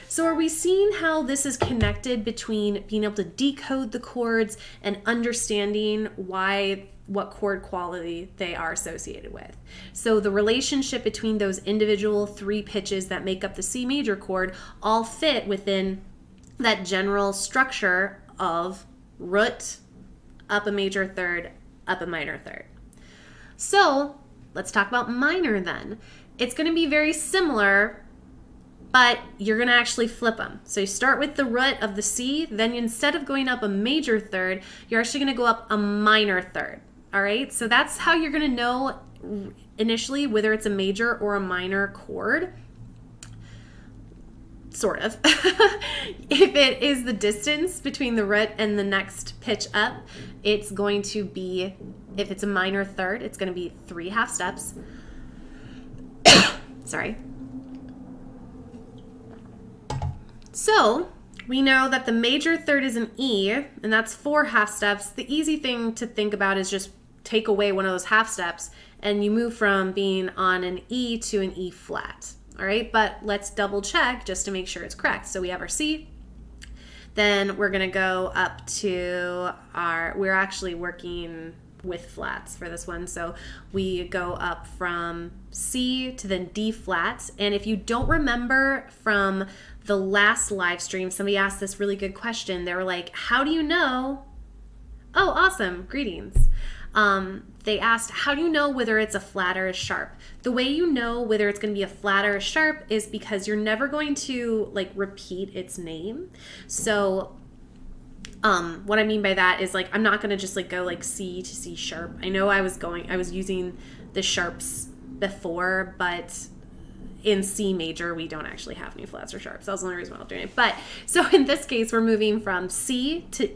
So are we seeing how this is connected between being able to decode the chords and understanding what chord quality they are associated with? So the relationship between those individual 3 pitches that make up the C major chord all fit within that general structure of root, up a major third, up a minor third. So let's talk about minor then. It's going to be very similar, but you're going to actually flip them. So you start with the root of the C, then instead of going up a major third, you're actually going to go up a minor third. All right, so that's how you're going to know initially whether it's a major or a minor chord. sort of. If it is the distance between the root and the next pitch up, it's going to be, if it's a minor third, it's going to be 3 half steps. Sorry. So we know that the major third is an E, and that's 4 half steps. The easy thing to think about is just take away one of those half steps, and you move from being on an E to an E flat. All right, but let's double check just to make sure it's correct. So we have our C, then we're gonna go up to we're actually working with flats for this one. So we go up from C to then D flat. And if you don't remember from the last live stream, somebody asked this really good question. They were like, how do you know? Oh, awesome, greetings. They asked, how do you know whether it's a flat or a sharp? The way you know whether it's going to be a flat or a sharp is because you're never going to like repeat its name. So what I mean by that is like, I'm not going to just like go like C to C sharp. I know I was using the sharps before, but in C major, we don't actually have any flats or sharps. That was the only reason why I was doing it. But so in this case, we're moving from C to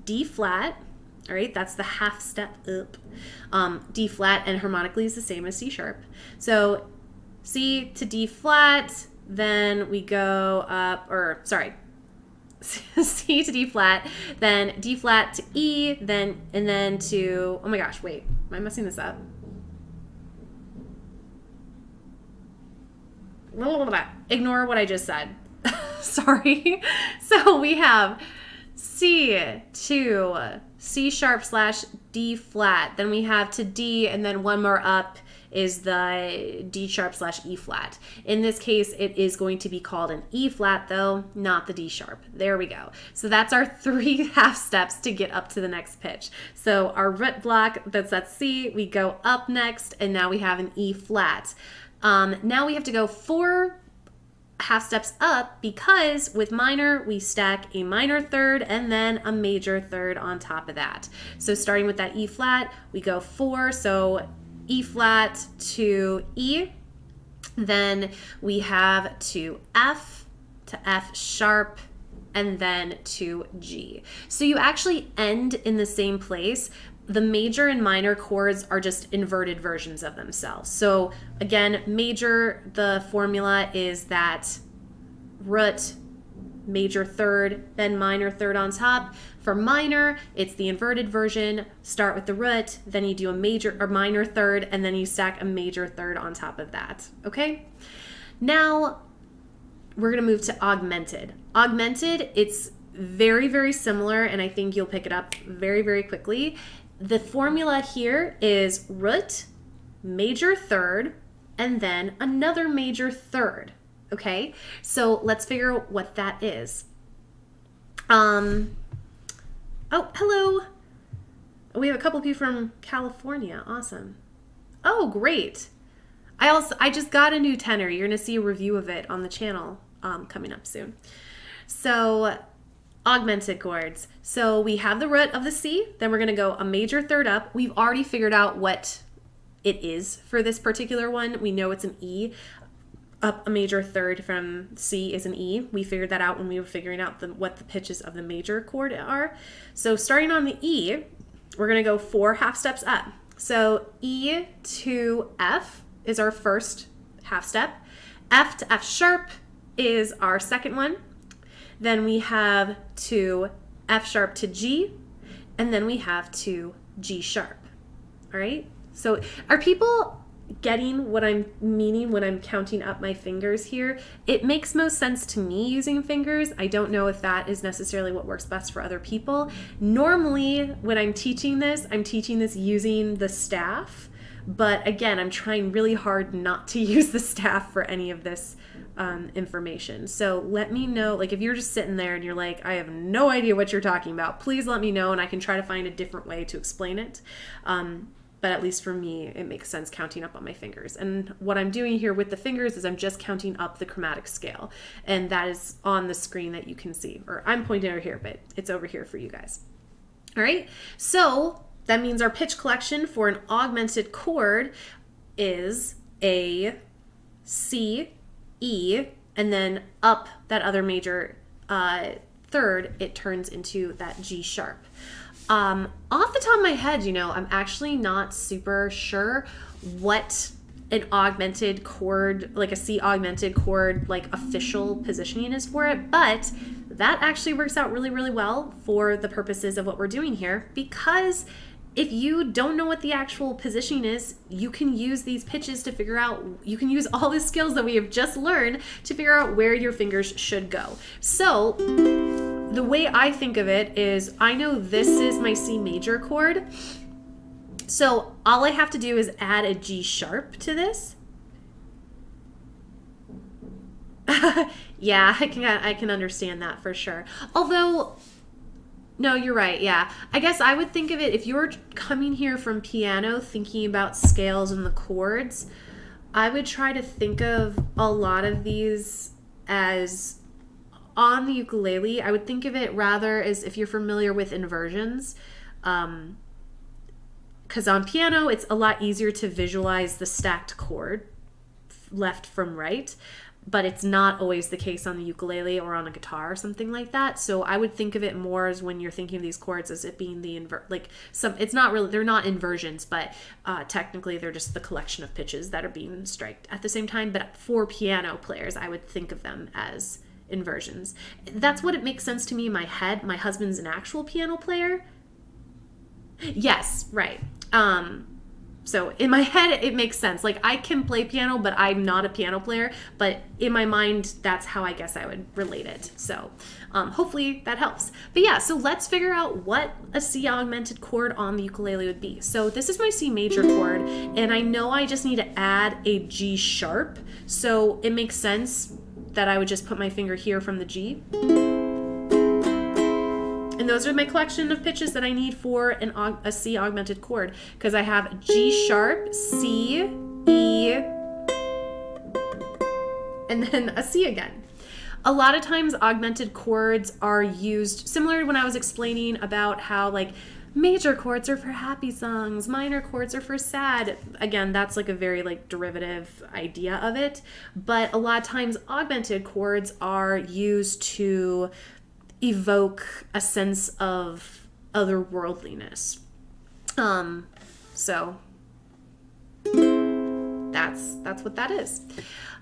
D flat. All right, that's the half step up. D flat and harmonically is the same as C sharp. So C to D flat, then we go up, or sorry, C to D flat, then D flat to E, and then to, oh my gosh, wait, am I messing this up? Ignore what I just said. Sorry. So we have C to C sharp / D flat. Then we have to D, and then one more up is the D sharp / E flat. In this case, it is going to be called an E flat though, not the D sharp. There we go. So that's our 3 half steps to get up to the next pitch. So our root block, that's at C, we go up next, and now we have an E flat. Now we have to go 4 half steps up because with minor, we stack a minor third and then a major third on top of that. So starting with that E flat, we go 4, so E flat to E, then we have to F sharp, and then to G. So you actually end in the same place. The major and minor chords are just inverted versions of themselves. So again, major, the formula is that root, major third, then minor third on top. For minor, it's the inverted version. Start with the root, then you do a major or minor third, and then you stack a major third on top of that, okay? Now, we're gonna move to augmented. Augmented, it's very, very similar, and I think you'll pick it up very, very quickly. The formula here is root, major third, and then another major third, okay? So let's figure out what that is. Oh, hello. We have a couple of people from California. Awesome. Oh, great. I just got a new tenor. You're going to see a review of it on the channel coming up soon. So augmented chords. So we have the root of the C, then we're going to go a major third up. We've already figured out what it is for this particular one. We know it's an E. Up a major third from C is an E. We figured that out when we were figuring out what the pitches of the major chord are. So starting on the E, we're going to go 4 half steps up. So E to F is our first half step. F to F sharp is our second one. Then we have to F sharp to G, and then we have to G sharp. All right? So are people getting what I'm meaning when I'm counting up my fingers here? It makes most sense to me using fingers. I don't know if that is necessarily what works best for other people. Normally, when I'm teaching this using the staff. But again, I'm trying really hard not to use the staff for any of this information. So let me know, like if you're just sitting there and you're like, I have no idea what you're talking about, please let me know and I can try to find a different way to explain it. But at least for me, it makes sense counting up on my fingers. And what I'm doing here with the fingers is I'm just counting up the chromatic scale. And that is on the screen that you can see. Or I'm pointing over here, but it's over here for you guys. All right, so that means our pitch collection for an augmented chord is a C, E, and then up that other major third, it turns into that G sharp. Off the top of my head, you know, I'm actually not super sure what an augmented chord, like a C augmented chord, like official positioning is for it, but that actually works out really, really well for the purposes of what we're doing here, because if you don't know what the actual positioning is, you can use these pitches to figure out, you can use all the skills that we have just learned to figure out where your fingers should go. So the way I think of it is, I know this is my C major chord. So all I have to do is add a G sharp to this. Yeah, I can understand that for sure. Although, no, you're right. Yeah. I guess I would think of it, if you're coming here from piano thinking about scales and the chords, I would try to think of a lot of these as on the ukulele. I would think of it rather as if you're familiar with inversions. Because on piano, it's a lot easier to visualize the stacked chord left from right. But it's not always the case on the ukulele or on a guitar or something like that. So I would think of it more as when you're thinking of these chords as it being the it's not really, they're not inversions, but technically they're just the collection of pitches that are being striked at the same time. But for piano players, I would think of them as inversions. That's what it makes sense to me in my head. My husband's an actual piano player. Yes, right. So in my head, it makes sense. Like, I can play piano, but I'm not a piano player. But in my mind, that's how I guess I would relate it. So hopefully that helps. But yeah, so let's figure out what a C augmented chord on the ukulele would be. So this is my C major chord, and I know I just need to add a G sharp. So it makes sense that I would just put my finger here from the G. And those are my collection of pitches that I need for a C augmented chord, because I have G sharp, C, E, and then a C again. A lot of times augmented chords are used, similar to when I was explaining about how like major chords are for happy songs, minor chords are for sad. Again, that's like a very like derivative idea of it. But a lot of times augmented chords are used to evoke a sense of otherworldliness. So that's what that is.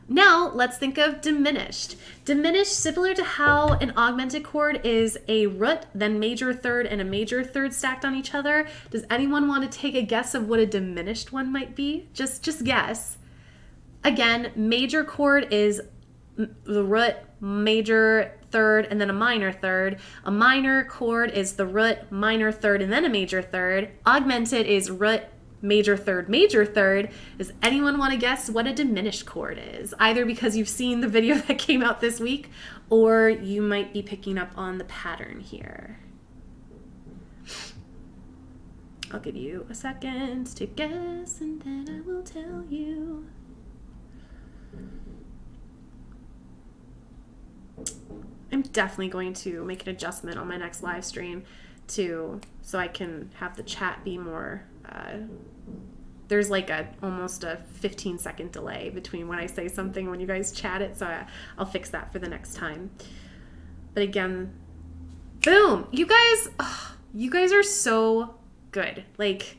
Now let's think of diminished. Diminished, similar to how an augmented chord is a root, then major third, and a major third stacked on each other. Does anyone want to take a guess of what a diminished one might be? Just guess. Again, major chord is the root, major third, and then a minor third. A minor chord is the root, minor third, and then a major third. Augmented is root, major third, major third. Does anyone want to guess what a diminished chord is? Either because you've seen the video that came out this week, or you might be picking up on the pattern here. I'll give you a second to guess, and then I will tell you. I'm definitely going to make an adjustment on my next live stream so I can have the chat be more, there's like almost a 15-second delay between when I say something and when you guys chat it, so I'll fix that for the next time. But again, boom, you guys are so good. Like,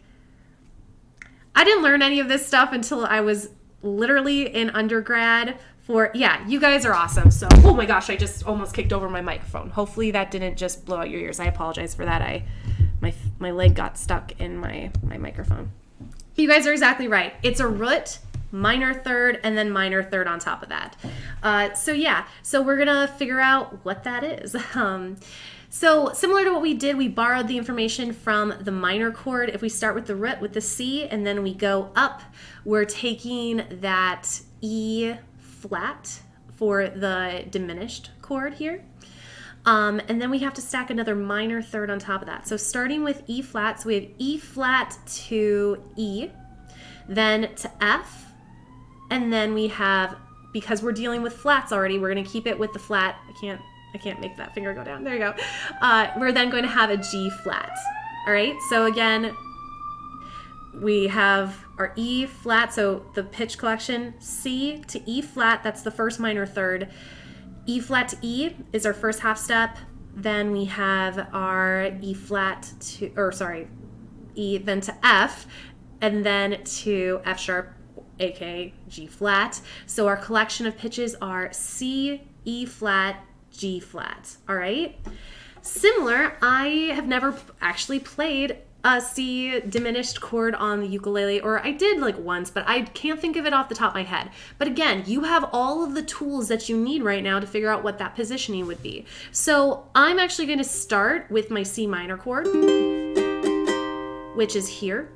I didn't learn any of this stuff until I was literally in undergrad. You guys are awesome. So, oh my gosh, I just almost kicked over my microphone. Hopefully that didn't just blow out your ears. I apologize for that. My leg got stuck in my microphone. You guys are exactly right. It's a root, minor third, and then minor third on top of that. So we're gonna figure out what that is. So similar to what we did, we borrowed the information from the minor chord. If we start with the root with the C and then we go up, we're taking that E flat for the diminished chord here. And then we have to stack another minor third on top of that. So starting with E flat, so we have E flat to E, then to F, and then we have, because we're dealing with flats already, we're going to keep it with the flat. I can't make that finger go down. There you go. We're then going to have a G flat. All right, so again, we have our E flat, so the pitch collection, C to E flat, that's the first minor third. E flat to E is our first half step. Then we have our E flat to, or sorry, E, then to F, and then to F sharp, aka G flat. So our collection of pitches are C, E flat, G flat. All right. Similar, I have never actually played a C diminished chord on the ukulele, or I did like once, but I can't think of it off the top of my head. But again, you have all of the tools that you need right now to figure out what that positioning would be. So I'm actually going to start with my C minor chord, which is here.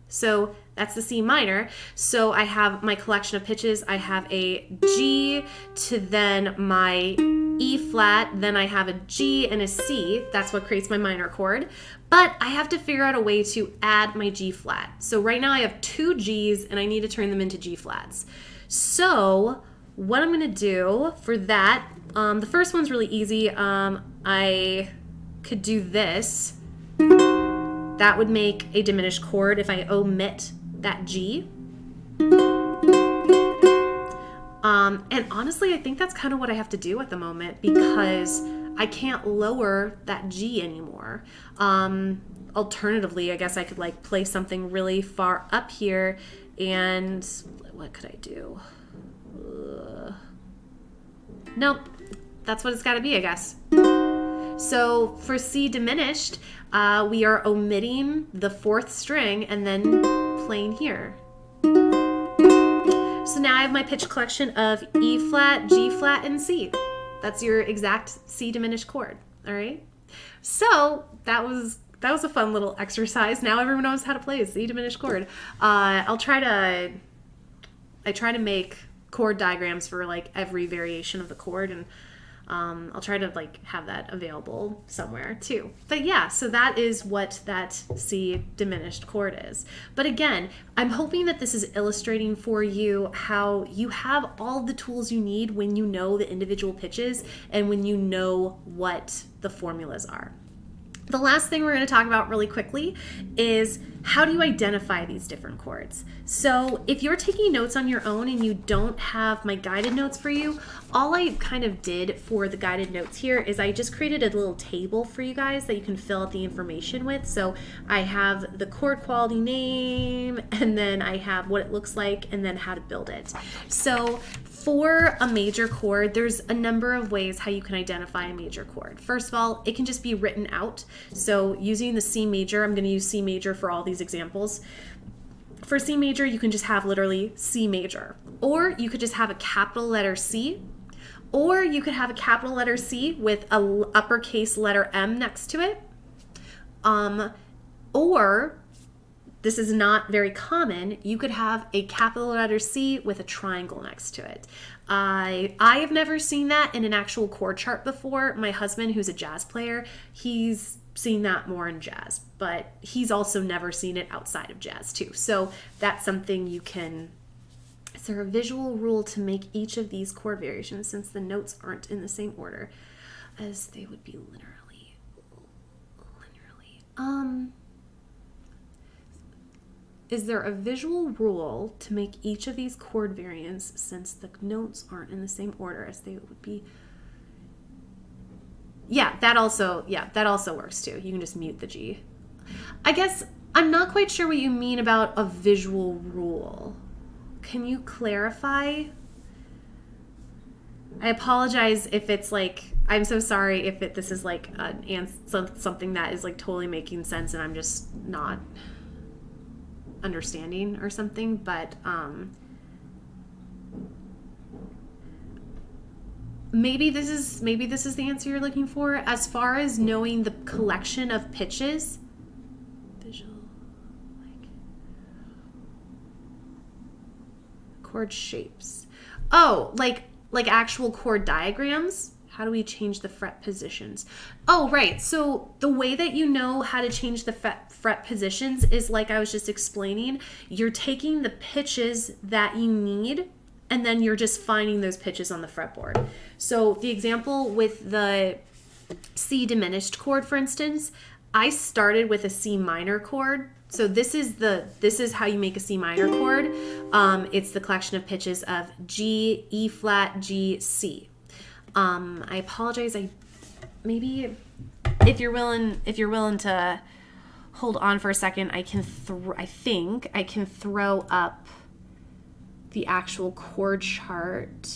So that's the C minor. So I have my collection of pitches. I have a G to then my E flat, then I have a G and a C. That's what creates my minor chord. But I have to figure out a way to add my G flat. So right now I have 2 Gs and I need to turn them into G flats. So what I'm gonna do for that, the first one's really easy. I could do this. That would make a diminished chord if I omit that G. And honestly, I think that's kind of what I have to do at the moment because I can't lower that G anymore. Alternatively, I guess I could like play something really far up here, and what could I do? Nope, that's what it's got to be, I guess. So for C diminished, we are omitting the 4th string and then playing here. So now I have my pitch collection of E flat, G flat, and C. That's your exact C diminished chord. All right. So that was a fun little exercise. Now everyone knows how to play a C diminished chord. I try to make chord diagrams for like every variation of the chord, and I'll try to like have that available somewhere too. But yeah, so that is what that C diminished chord is. But again, I'm hoping that this is illustrating for you how you have all the tools you need when you know the individual pitches and when you know what the formulas are. The last thing we're going to talk about really quickly is how do you identify these different chords? So if you're taking notes on your own and you don't have my guided notes for you, all I kind of did for the guided notes here is I just created a little table for you guys that you can fill out the information with. So I have the chord quality name, and then I have what it looks like, and then how to build it. So for a major chord, there's a number of ways how you can identify a major chord. First of all, it can just be written out. So using the C major, I'm going to use C major for all these examples. For C major, you can just have literally C major. Or you could just have a capital letter C. Or you could have a capital letter C with a uppercase letter M next to it. Or, this is not very common, you could have a capital letter C with a triangle next to it. I have never seen that in an actual chord chart before. My husband, who's a jazz player, he's seen that more in jazz, but he's also never seen it outside of jazz too. So that's something you can... Is there a visual rule to make each of these chord variations since the notes aren't in the same order as they would be linearly? Is there a visual rule to make each of these chord variants since the notes aren't in the same order as they would be? Yeah, that also works too. You can just mute the G. I guess I'm not quite sure what you mean about a visual rule. Can you clarify? I apologize if it's like, I'm so sorry if this is like something that is like totally making sense and I'm just not understanding or something, but maybe this is the answer you're looking for. As far as knowing the collection of pitches, visual, like chord shapes. Oh, like actual chord diagrams. How do we change the fret positions? Oh, right. So the way that you know how to change the fret positions is like I was just explaining. You're taking the pitches that you need, and then you're just finding those pitches on the fretboard. So the example with the C diminished chord, for instance, I started with a C minor chord. So this is how you make a C minor chord. It's the collection of pitches of G, E flat, G, C. I apologize. Maybe if you're willing to hold on for a second, I think I can throw up the actual chord chart.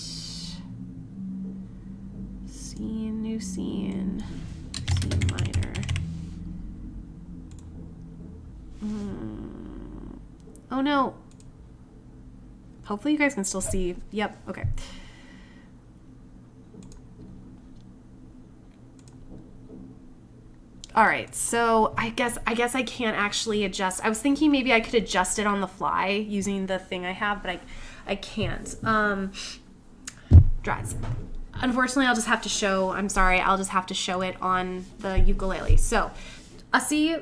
Scene, new scene, C minor. Oh no. Hopefully you guys can still see. Yep, okay. All right, so I guess I can't actually adjust. I was thinking maybe I could adjust it on the fly using the thing I have, but I can't. Drats. Unfortunately, I'll just have to show, I'm sorry, I'll just have to show it on the ukulele. So a C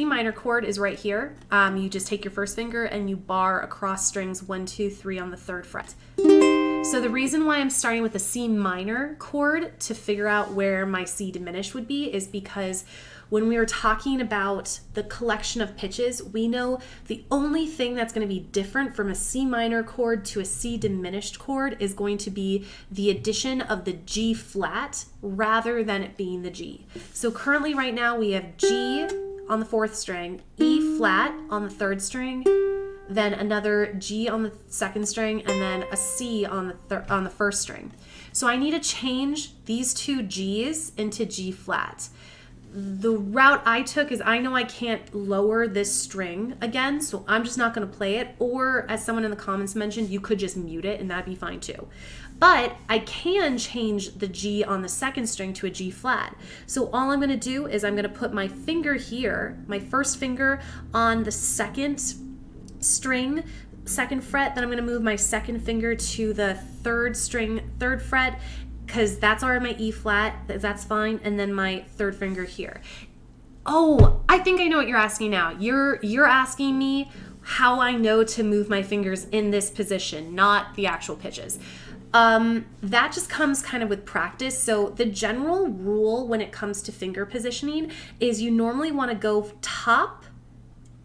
minor chord is right here. You just take your first finger and you bar across strings 1, 2, 3 on the 3rd fret. So the reason why I'm starting with a C minor chord to figure out where my C diminished would be is because when we were talking about the collection of pitches, we know the only thing that's going to be different from a C minor chord to a C diminished chord is going to be the addition of the G flat rather than it being the G. So currently right now we have G on the 4th string, E flat on the 3rd string, then another G on the 2nd string, and then a C on the 1st string. So I need to change these 2 G's into G flat. The route I took is I know I can't lower this string again, so I'm just not going to play it. Or as someone in the comments mentioned, you could just mute it and that'd be fine too. But I can change the G on the 2nd string to a G flat. So all I'm going to do is I'm going to put my finger here, my first finger on the 2nd string, 2nd fret, then I'm going to move my 2nd finger to the 3rd string, 3rd fret, because that's already my E flat, that's fine, and then my 3rd finger here. Oh, I think I know what you're asking now. You're asking me how I know to move my fingers in this position, not the actual pitches. That just comes kind of with practice. So the general rule when it comes to finger positioning is you normally want to go top.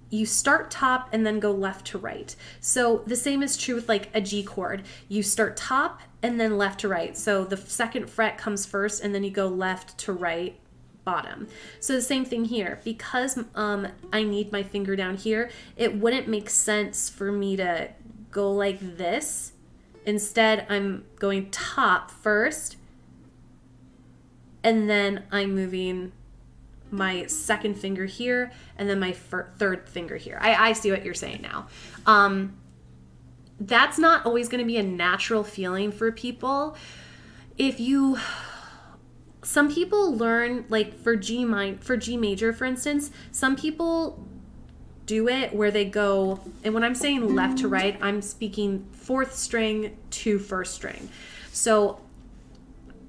You start top and then go left to right. So the same is true with like a G chord. You start top and then left to right. So the 2nd fret comes first and then you go left to right, bottom. So the same thing here. Because I need my finger down here, it wouldn't make sense for me to go like this. Instead, I'm going top first and then I'm moving my 2nd finger here and then my 3rd finger here. I see what you're saying now. That's not always going to be a natural feeling for people. Some people learn, like for G major, for instance, some people do it where they go, and when I'm saying left to right, I'm speaking 4th string to 1st string. So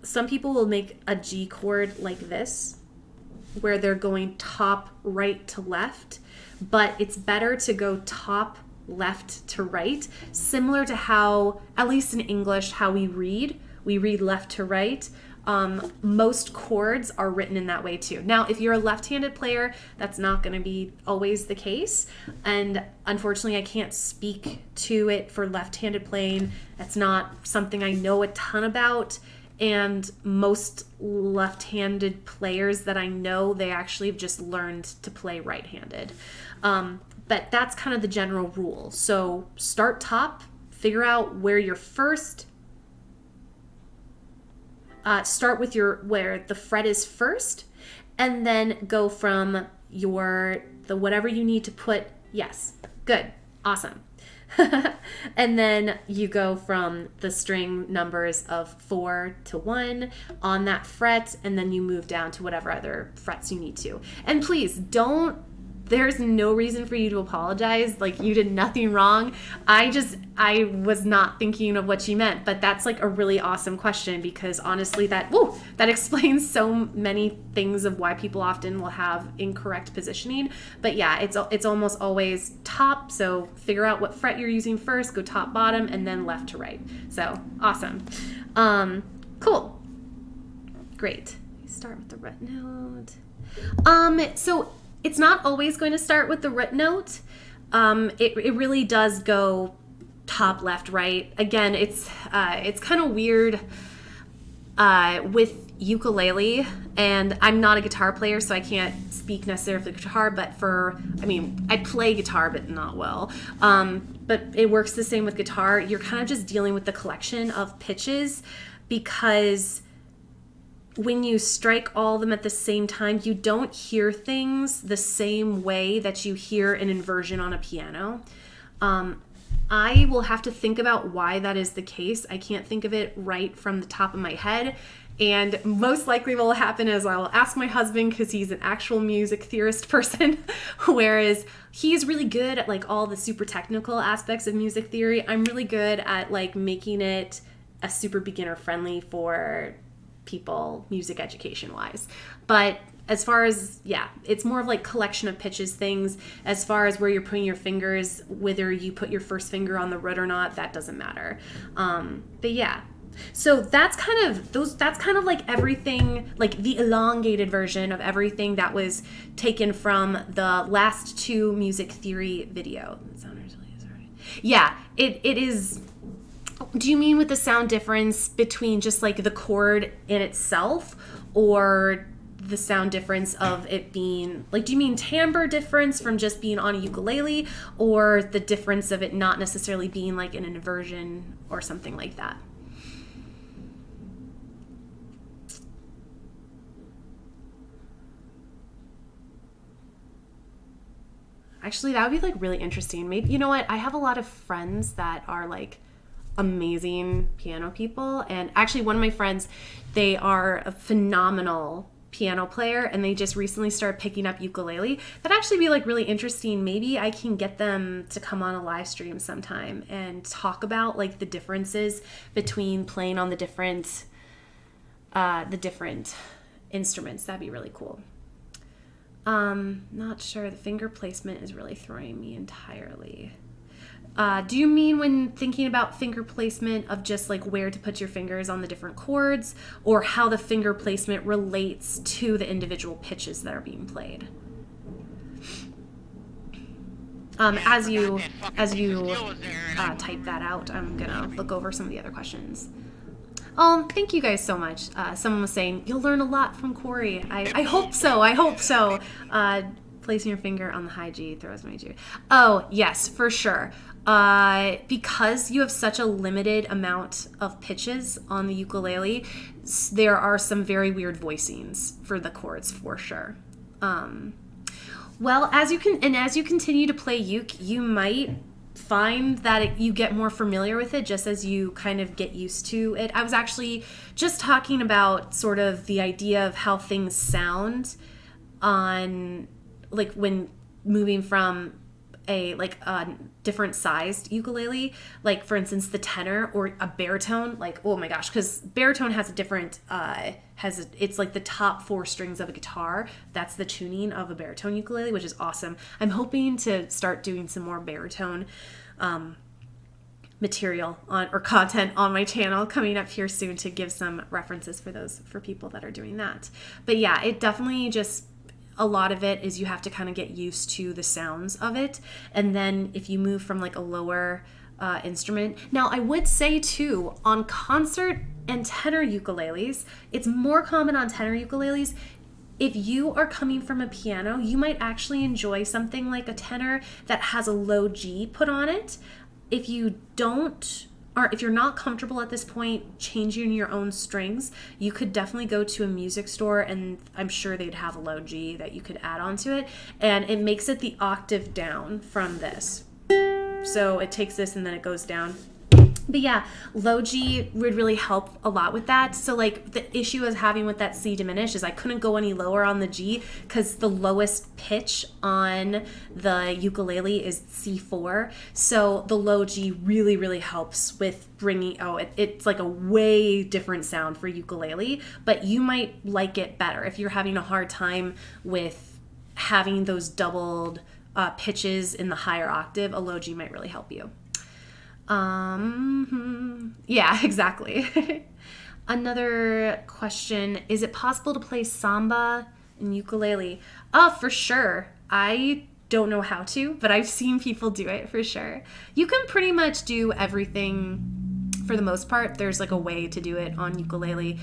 some people will make a G chord like this, where they're going top right to left, but it's better to go top left to right, similar to how, at least in English, how we read left to right. Most chords are written in that way too. Now, if you're a left-handed player, that's not going to be always the case. And unfortunately, I can't speak to it for left-handed playing. That's not something I know a ton about. And most left-handed players that I know, they actually have just learned to play right-handed. But that's kind of the general rule. So start top, figure out where you're first. Start with where the fret is first, and then go from the whatever you need to put. Yes, good, awesome. And then you go from the string numbers of 4 to 1 on that fret, and then you move down to whatever other frets you need to. And please there's no reason for you to apologize. Like, you did nothing wrong. I was not thinking of what you meant, but that's like a really awesome question, because honestly that explains so many things of why people often will have incorrect positioning. But yeah, it's almost always top. So figure out what fret you're using first, go top, bottom, and then left to right. So awesome. Cool. Great. start with the root note. So it's not always going to start with the root note. It really does go top, left, right. Again, it's kind of weird with ukulele, and I'm not a guitar player, so I can't speak necessarily for the guitar, but I play guitar, but not well. But it works the same with guitar. You're kind of just dealing with the collection of pitches, because when you strike all of them at the same time, you don't hear things the same way that you hear an inversion on a piano. I will have to think about why that is the case. I can't think of it right from the top of my head. And most likely what will happen is I will ask my husband, because he's an actual music theorist person, whereas he's really good at like all the super technical aspects of music theory. I'm really good at like making it a super beginner friendly for people music education wise. But as far as, it's more of like collection of pitches things. As far as where you're putting your fingers, whether you put your first finger on the root or not, that doesn't matter. But yeah. So that's kind of like everything, like the elongated version of everything that was taken from the last 2 music theory video. Yeah, it is. Do you mean with the sound difference between just like the chord in itself, or the sound difference of it being like, do you mean timbre difference from just being on a ukulele, or the difference of it not necessarily being like an inversion or something like that? Actually, that would be like really interesting. Maybe, you know what? I have a lot of friends that are like amazing piano people. And actually one of my friends, they are a phenomenal piano player, and they just recently started picking up ukulele. That'd actually be like really interesting. Maybe I can get them to come on a live stream sometime and talk about like the differences between playing on the different instruments. That'd be really cool. Not sure. The finger placement is really throwing me entirely. Do you mean when thinking about finger placement of just like where to put your fingers on the different chords, or how the finger placement relates to the individual pitches that are being played? As you type that out, I'm gonna look over some of the other questions. Thank you guys so much. Someone was saying, you'll learn a lot from Cory. I hope so. I hope so. Placing your finger on the high G throws my G. Oh, yes, for sure. Because you have such a limited amount of pitches on the ukulele, there are some very weird voicings for the chords, for sure. Well, as you continue to play uke, you might find that you get more familiar with it just as you kind of get used to it. I was actually just talking about sort of the idea of how things sound on, like, when moving from a different sized ukulele, like for instance the tenor or a baritone, like, oh my gosh, because baritone has a different it's like the top 4 strings of a guitar. That's the tuning of a baritone ukulele, which is awesome. I'm hoping to start doing some more baritone material or content on my channel coming up here soon, to give some references for people that are doing that. But yeah, it definitely just, a lot of it is you have to kind of get used to the sounds of it. And then if you move from like a lower instrument. Now, I would say too, on concert and tenor ukuleles, it's more common on tenor ukuleles. If you are coming from a piano, you might actually enjoy something like a tenor that has a low G put on it. If you don't, or if you're not comfortable at this point changing your own strings, you could definitely go to a music store, and I'm sure they'd have a low G that you could add onto it, and it makes it the octave down from this. So it takes this and then it goes down. But yeah, low G would really help a lot with that. So like the issue I was having with that C diminished is I couldn't go any lower on the G because the lowest pitch on the ukulele is C4. So the low G really, really helps with bringing, it's like a way different sound for ukulele, but you might like it better. If you're having a hard time with having those doubled pitches in the higher octave, a low G might really help you. Yeah, exactly. Another question, is it possible to play samba and ukulele? Oh, for sure. I don't know how to, but I've seen people do it for sure. You can pretty much do everything for the most part. There's like a way to do it on ukulele.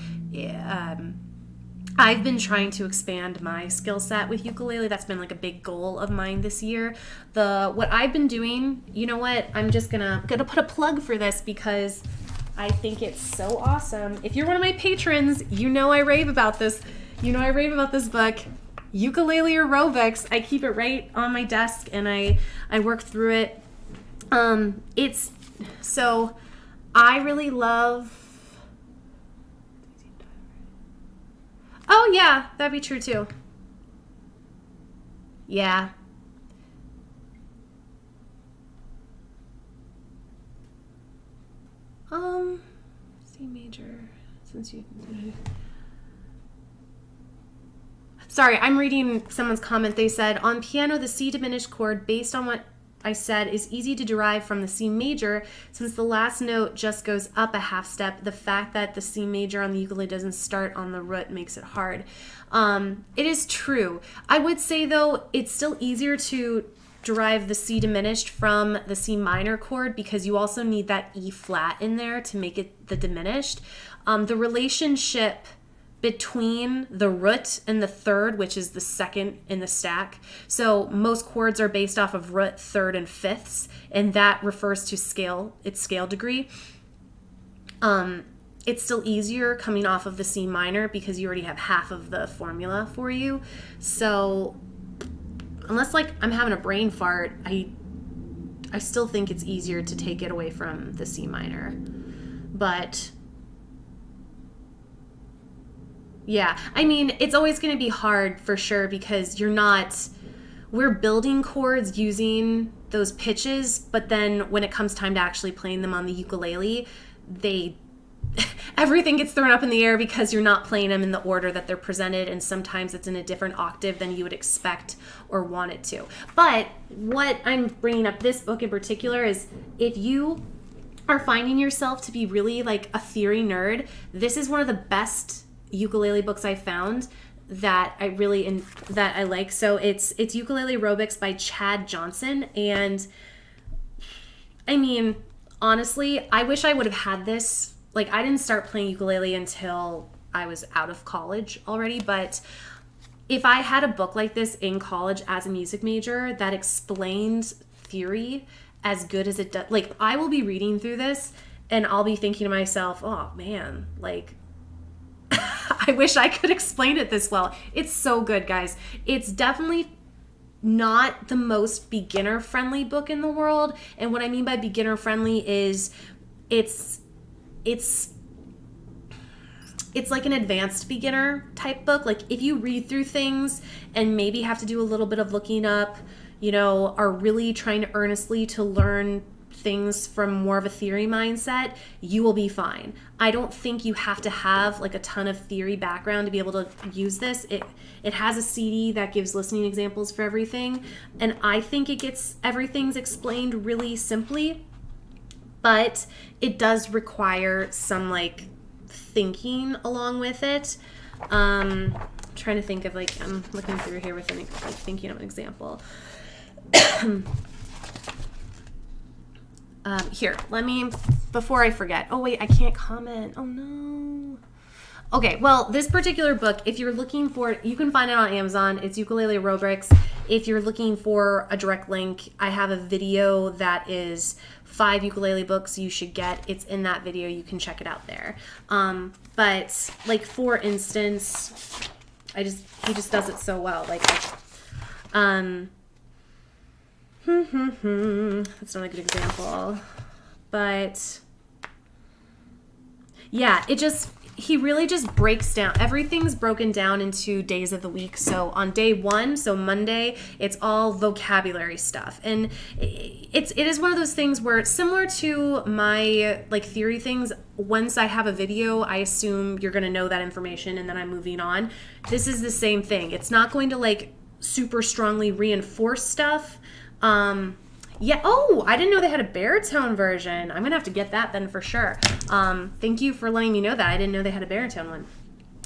I've been trying to expand my skill set with ukulele. That's been like a big goal of mine this year. What I've been doing, you know what? I'm just gonna put a plug for this because I think it's so awesome. If you're one of my patrons, you know I rave about this. You know I rave about this book, Ukulele Aerobics. I keep it right on my desk and I work through it. So I really love. Oh yeah, that'd be true too. Yeah. C major, since you... Sorry, I'm reading someone's comment. They said, on piano, the C diminished chord, based on what I said, is easy to derive from the C major, since the last note just goes up a half step. The fact that the C major on the ukulele doesn't start on the root makes it hard. It is true. I would say, though, it's still easier to derive the C diminished from the C minor chord because you also need that E flat in there to make it the diminished. The relationship between the root and the third, which is the second in the stack. So most chords are based off of root, third, and fifths, and that refers to scale, its scale degree. It's still easier coming off of the C minor because you already have half of the formula for you. So unless like I'm having a brain fart, I still think it's easier to take it away from the C minor. But yeah, I mean, it's always going to be hard for sure because we're building chords using those pitches, but then when it comes time to actually playing them on the ukulele, everything gets thrown up in the air because you're not playing them in the order that they're presented, and sometimes it's in a different octave than you would expect or want it to. But what I'm bringing up this book in particular is if you are finding yourself to be really like a theory nerd, this is one of the best ukulele books I found that I like. So it's Ukulele Aerobics by Chad Johnson, and I mean, honestly, I wish I would have had this. Like, I didn't start playing ukulele until I was out of college already, but if I had a book like this in college as a music major that explained theory as good as it does, like, I will be reading through this and I'll be thinking to myself, oh man, like, I wish I could explain it this well. It's so good, guys. It's definitely not the most beginner-friendly book in the world. And what I mean by beginner-friendly is it's like an advanced beginner type book. Like if you read through things and maybe have to do a little bit of looking up, are really trying to earnestly to learn things from more of a theory mindset, you will be fine. I don't think you have to have like a ton of theory background to be able to use this. It has a CD that gives listening examples for everything, and I think it gets everything's explained really simply, but it does require some like thinking along with it. Trying to think of like, I'm looking through here with thinking of an example. Here, before I forget. Oh wait, I can't comment. Oh no. Okay, well, this particular book, if you're looking for it, you can find it on Amazon. It's Ukulele Aerobics. If you're looking for a direct link, I have a video that is 5 ukulele books you should get. It's in that video. You can check it out there. But like, for instance, he just does it so well. Like, that's not a good example, but yeah, he really just breaks down, everything's broken down into days of the week. So on day 1, so Monday, it's all vocabulary stuff, and it is one of those things where it's similar to my like theory things. Once I have a video, I assume you're going to know that information and then I'm moving on. This is the same thing. It's not going to like super strongly reinforce stuff. Yeah. Oh, I didn't know they had a baritone version. I'm gonna have to get that then for sure. Thank you for letting me know that. I didn't know they had a baritone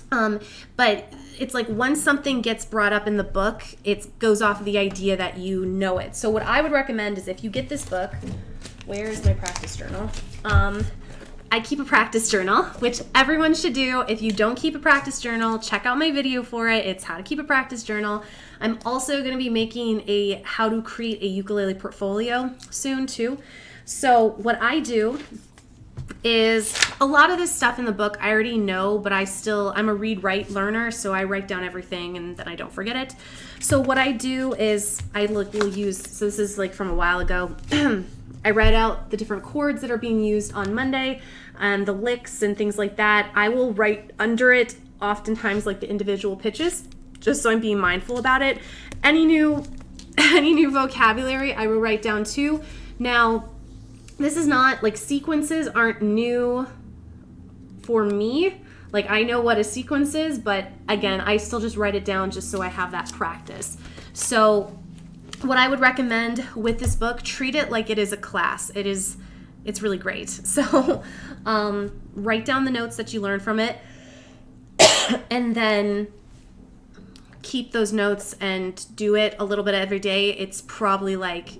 one. But it's like once something gets brought up in the book, it goes off of the idea that you know it. So what I would recommend is if you get this book, where's my practice journal? I keep a practice journal, which everyone should do. If you don't keep a practice journal, check out my video for it. It's how to keep a practice journal. I'm also going to be making a how to create a ukulele portfolio soon too. So what I do is a lot of this stuff in the book I already know, but I'm a read-write learner, so I write down everything and then I don't forget it. So what I do is will use, so this is like from a while ago, I read out the different chords that are being used on Monday and the licks and things like that. I will write under it oftentimes like the individual pitches, just so I'm being mindful about it. Any new vocabulary I will write down too. Now, this is not like sequences aren't new for me. Like I know what a sequence is, but again, I still just write it down just so I have that practice. So what I would recommend with this book, treat it like it is a class. It's really great. So write down the notes that you learn from it and then keep those notes and do it a little bit every day. It's probably like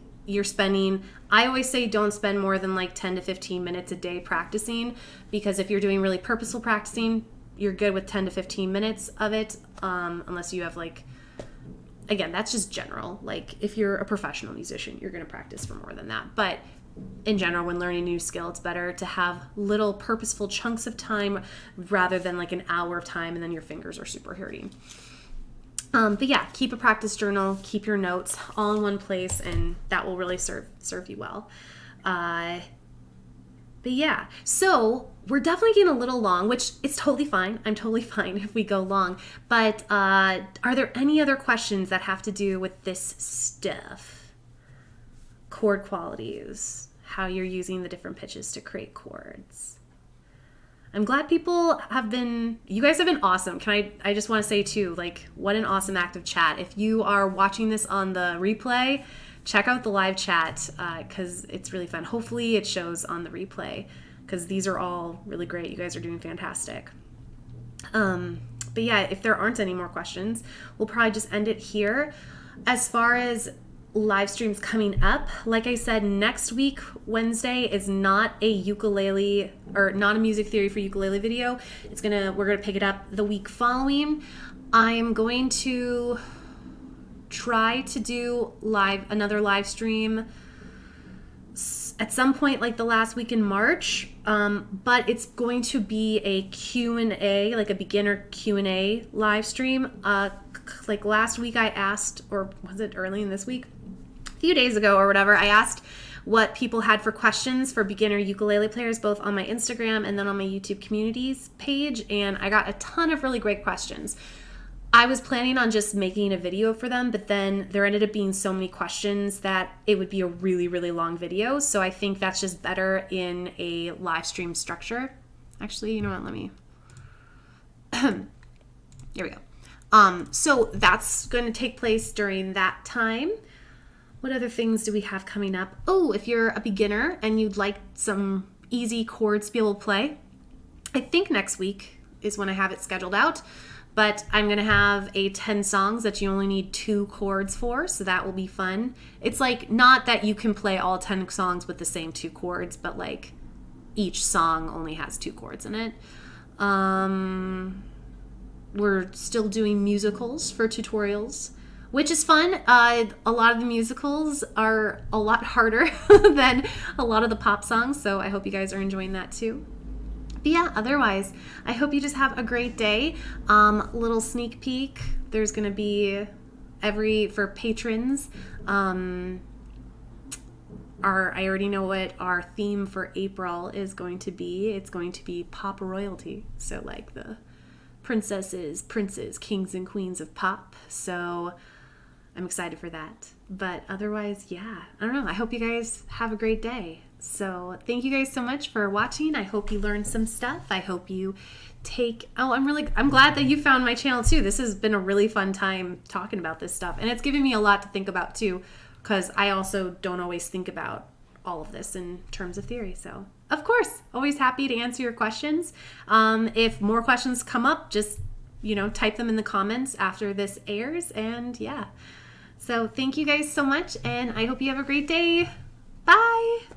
I always say don't spend more than like 10 to 15 minutes a day practicing, because if you're doing really purposeful practicing, you're good with 10 to 15 minutes of it, unless you have like, again, that's just general. Like if you're a professional musician, you're going to practice for more than that. But in general, when learning a new skill, it's better to have little purposeful chunks of time rather than like an hour of time and then your fingers are super hurting. But yeah, keep a practice journal, keep your notes all in one place, and that will really serve you well. But yeah, so we're definitely getting a little long, which is totally fine. I'm totally fine if we go long. But are there any other questions that have to do with this stuff? Chord qualities, how you're using the different pitches to create chords. I'm glad you guys have been awesome. I just want to say too, like, what an awesome active chat. If you are watching this on the replay, check out the live chat because it's really fun. Hopefully it shows on the replay because these are all really great. You guys are doing fantastic. But yeah, if there aren't any more questions, we'll probably just end it here. As far as live streams coming up, like I said, next week Wednesday is not a ukulele or not a music theory for ukulele video. We're gonna pick it up the week following. I'm going to try to do another live stream at some point like the last week in March, but it's going to be a Q&A, like a beginner Q&A live stream. Like last week I asked, or was it early in this week? A few days ago or whatever, I asked what people had for questions for beginner ukulele players, both on my Instagram and then on my YouTube communities page, and I got a ton of really great questions. I was planning on just making a video for them, but then there ended up being so many questions that it would be a really, really long video, so I think that's just better in a live stream structure. Actually, you know what, let me... Here we go. So that's going to take place during that time. What other things do we have coming up? Oh, if you're a beginner and you'd like some easy chords to be able to play, I think next week is when I have it scheduled out, but I'm going to have a 10 songs that you only need 2 chords for, so that will be fun. It's like not that you can play all 10 songs with the same 2 chords, but like each song only has 2 chords in it. We're still doing musicals for tutorials, which is fun. A lot of the musicals are a lot harder than a lot of the pop songs, so I hope you guys are enjoying that too. But yeah, otherwise, I hope you just have a great day. Little sneak peek, there's going to be for patrons, I already know what our theme for April is going to be. It's going to be pop royalty, so like the princesses, princes, kings, and queens of pop, so I'm excited for that. But otherwise, yeah, I don't know. I hope you guys have a great day. So thank you guys so much for watching. I hope you learned some stuff. I hope you I'm glad that you found my channel too. This has been a really fun time talking about this stuff, and it's given me a lot to think about too because I also don't always think about all of this in terms of theory. So, of course, always happy to answer your questions. If more questions come up, just, type them in the comments after this airs. And yeah, so thank you guys so much, and I hope you have a great day. Bye.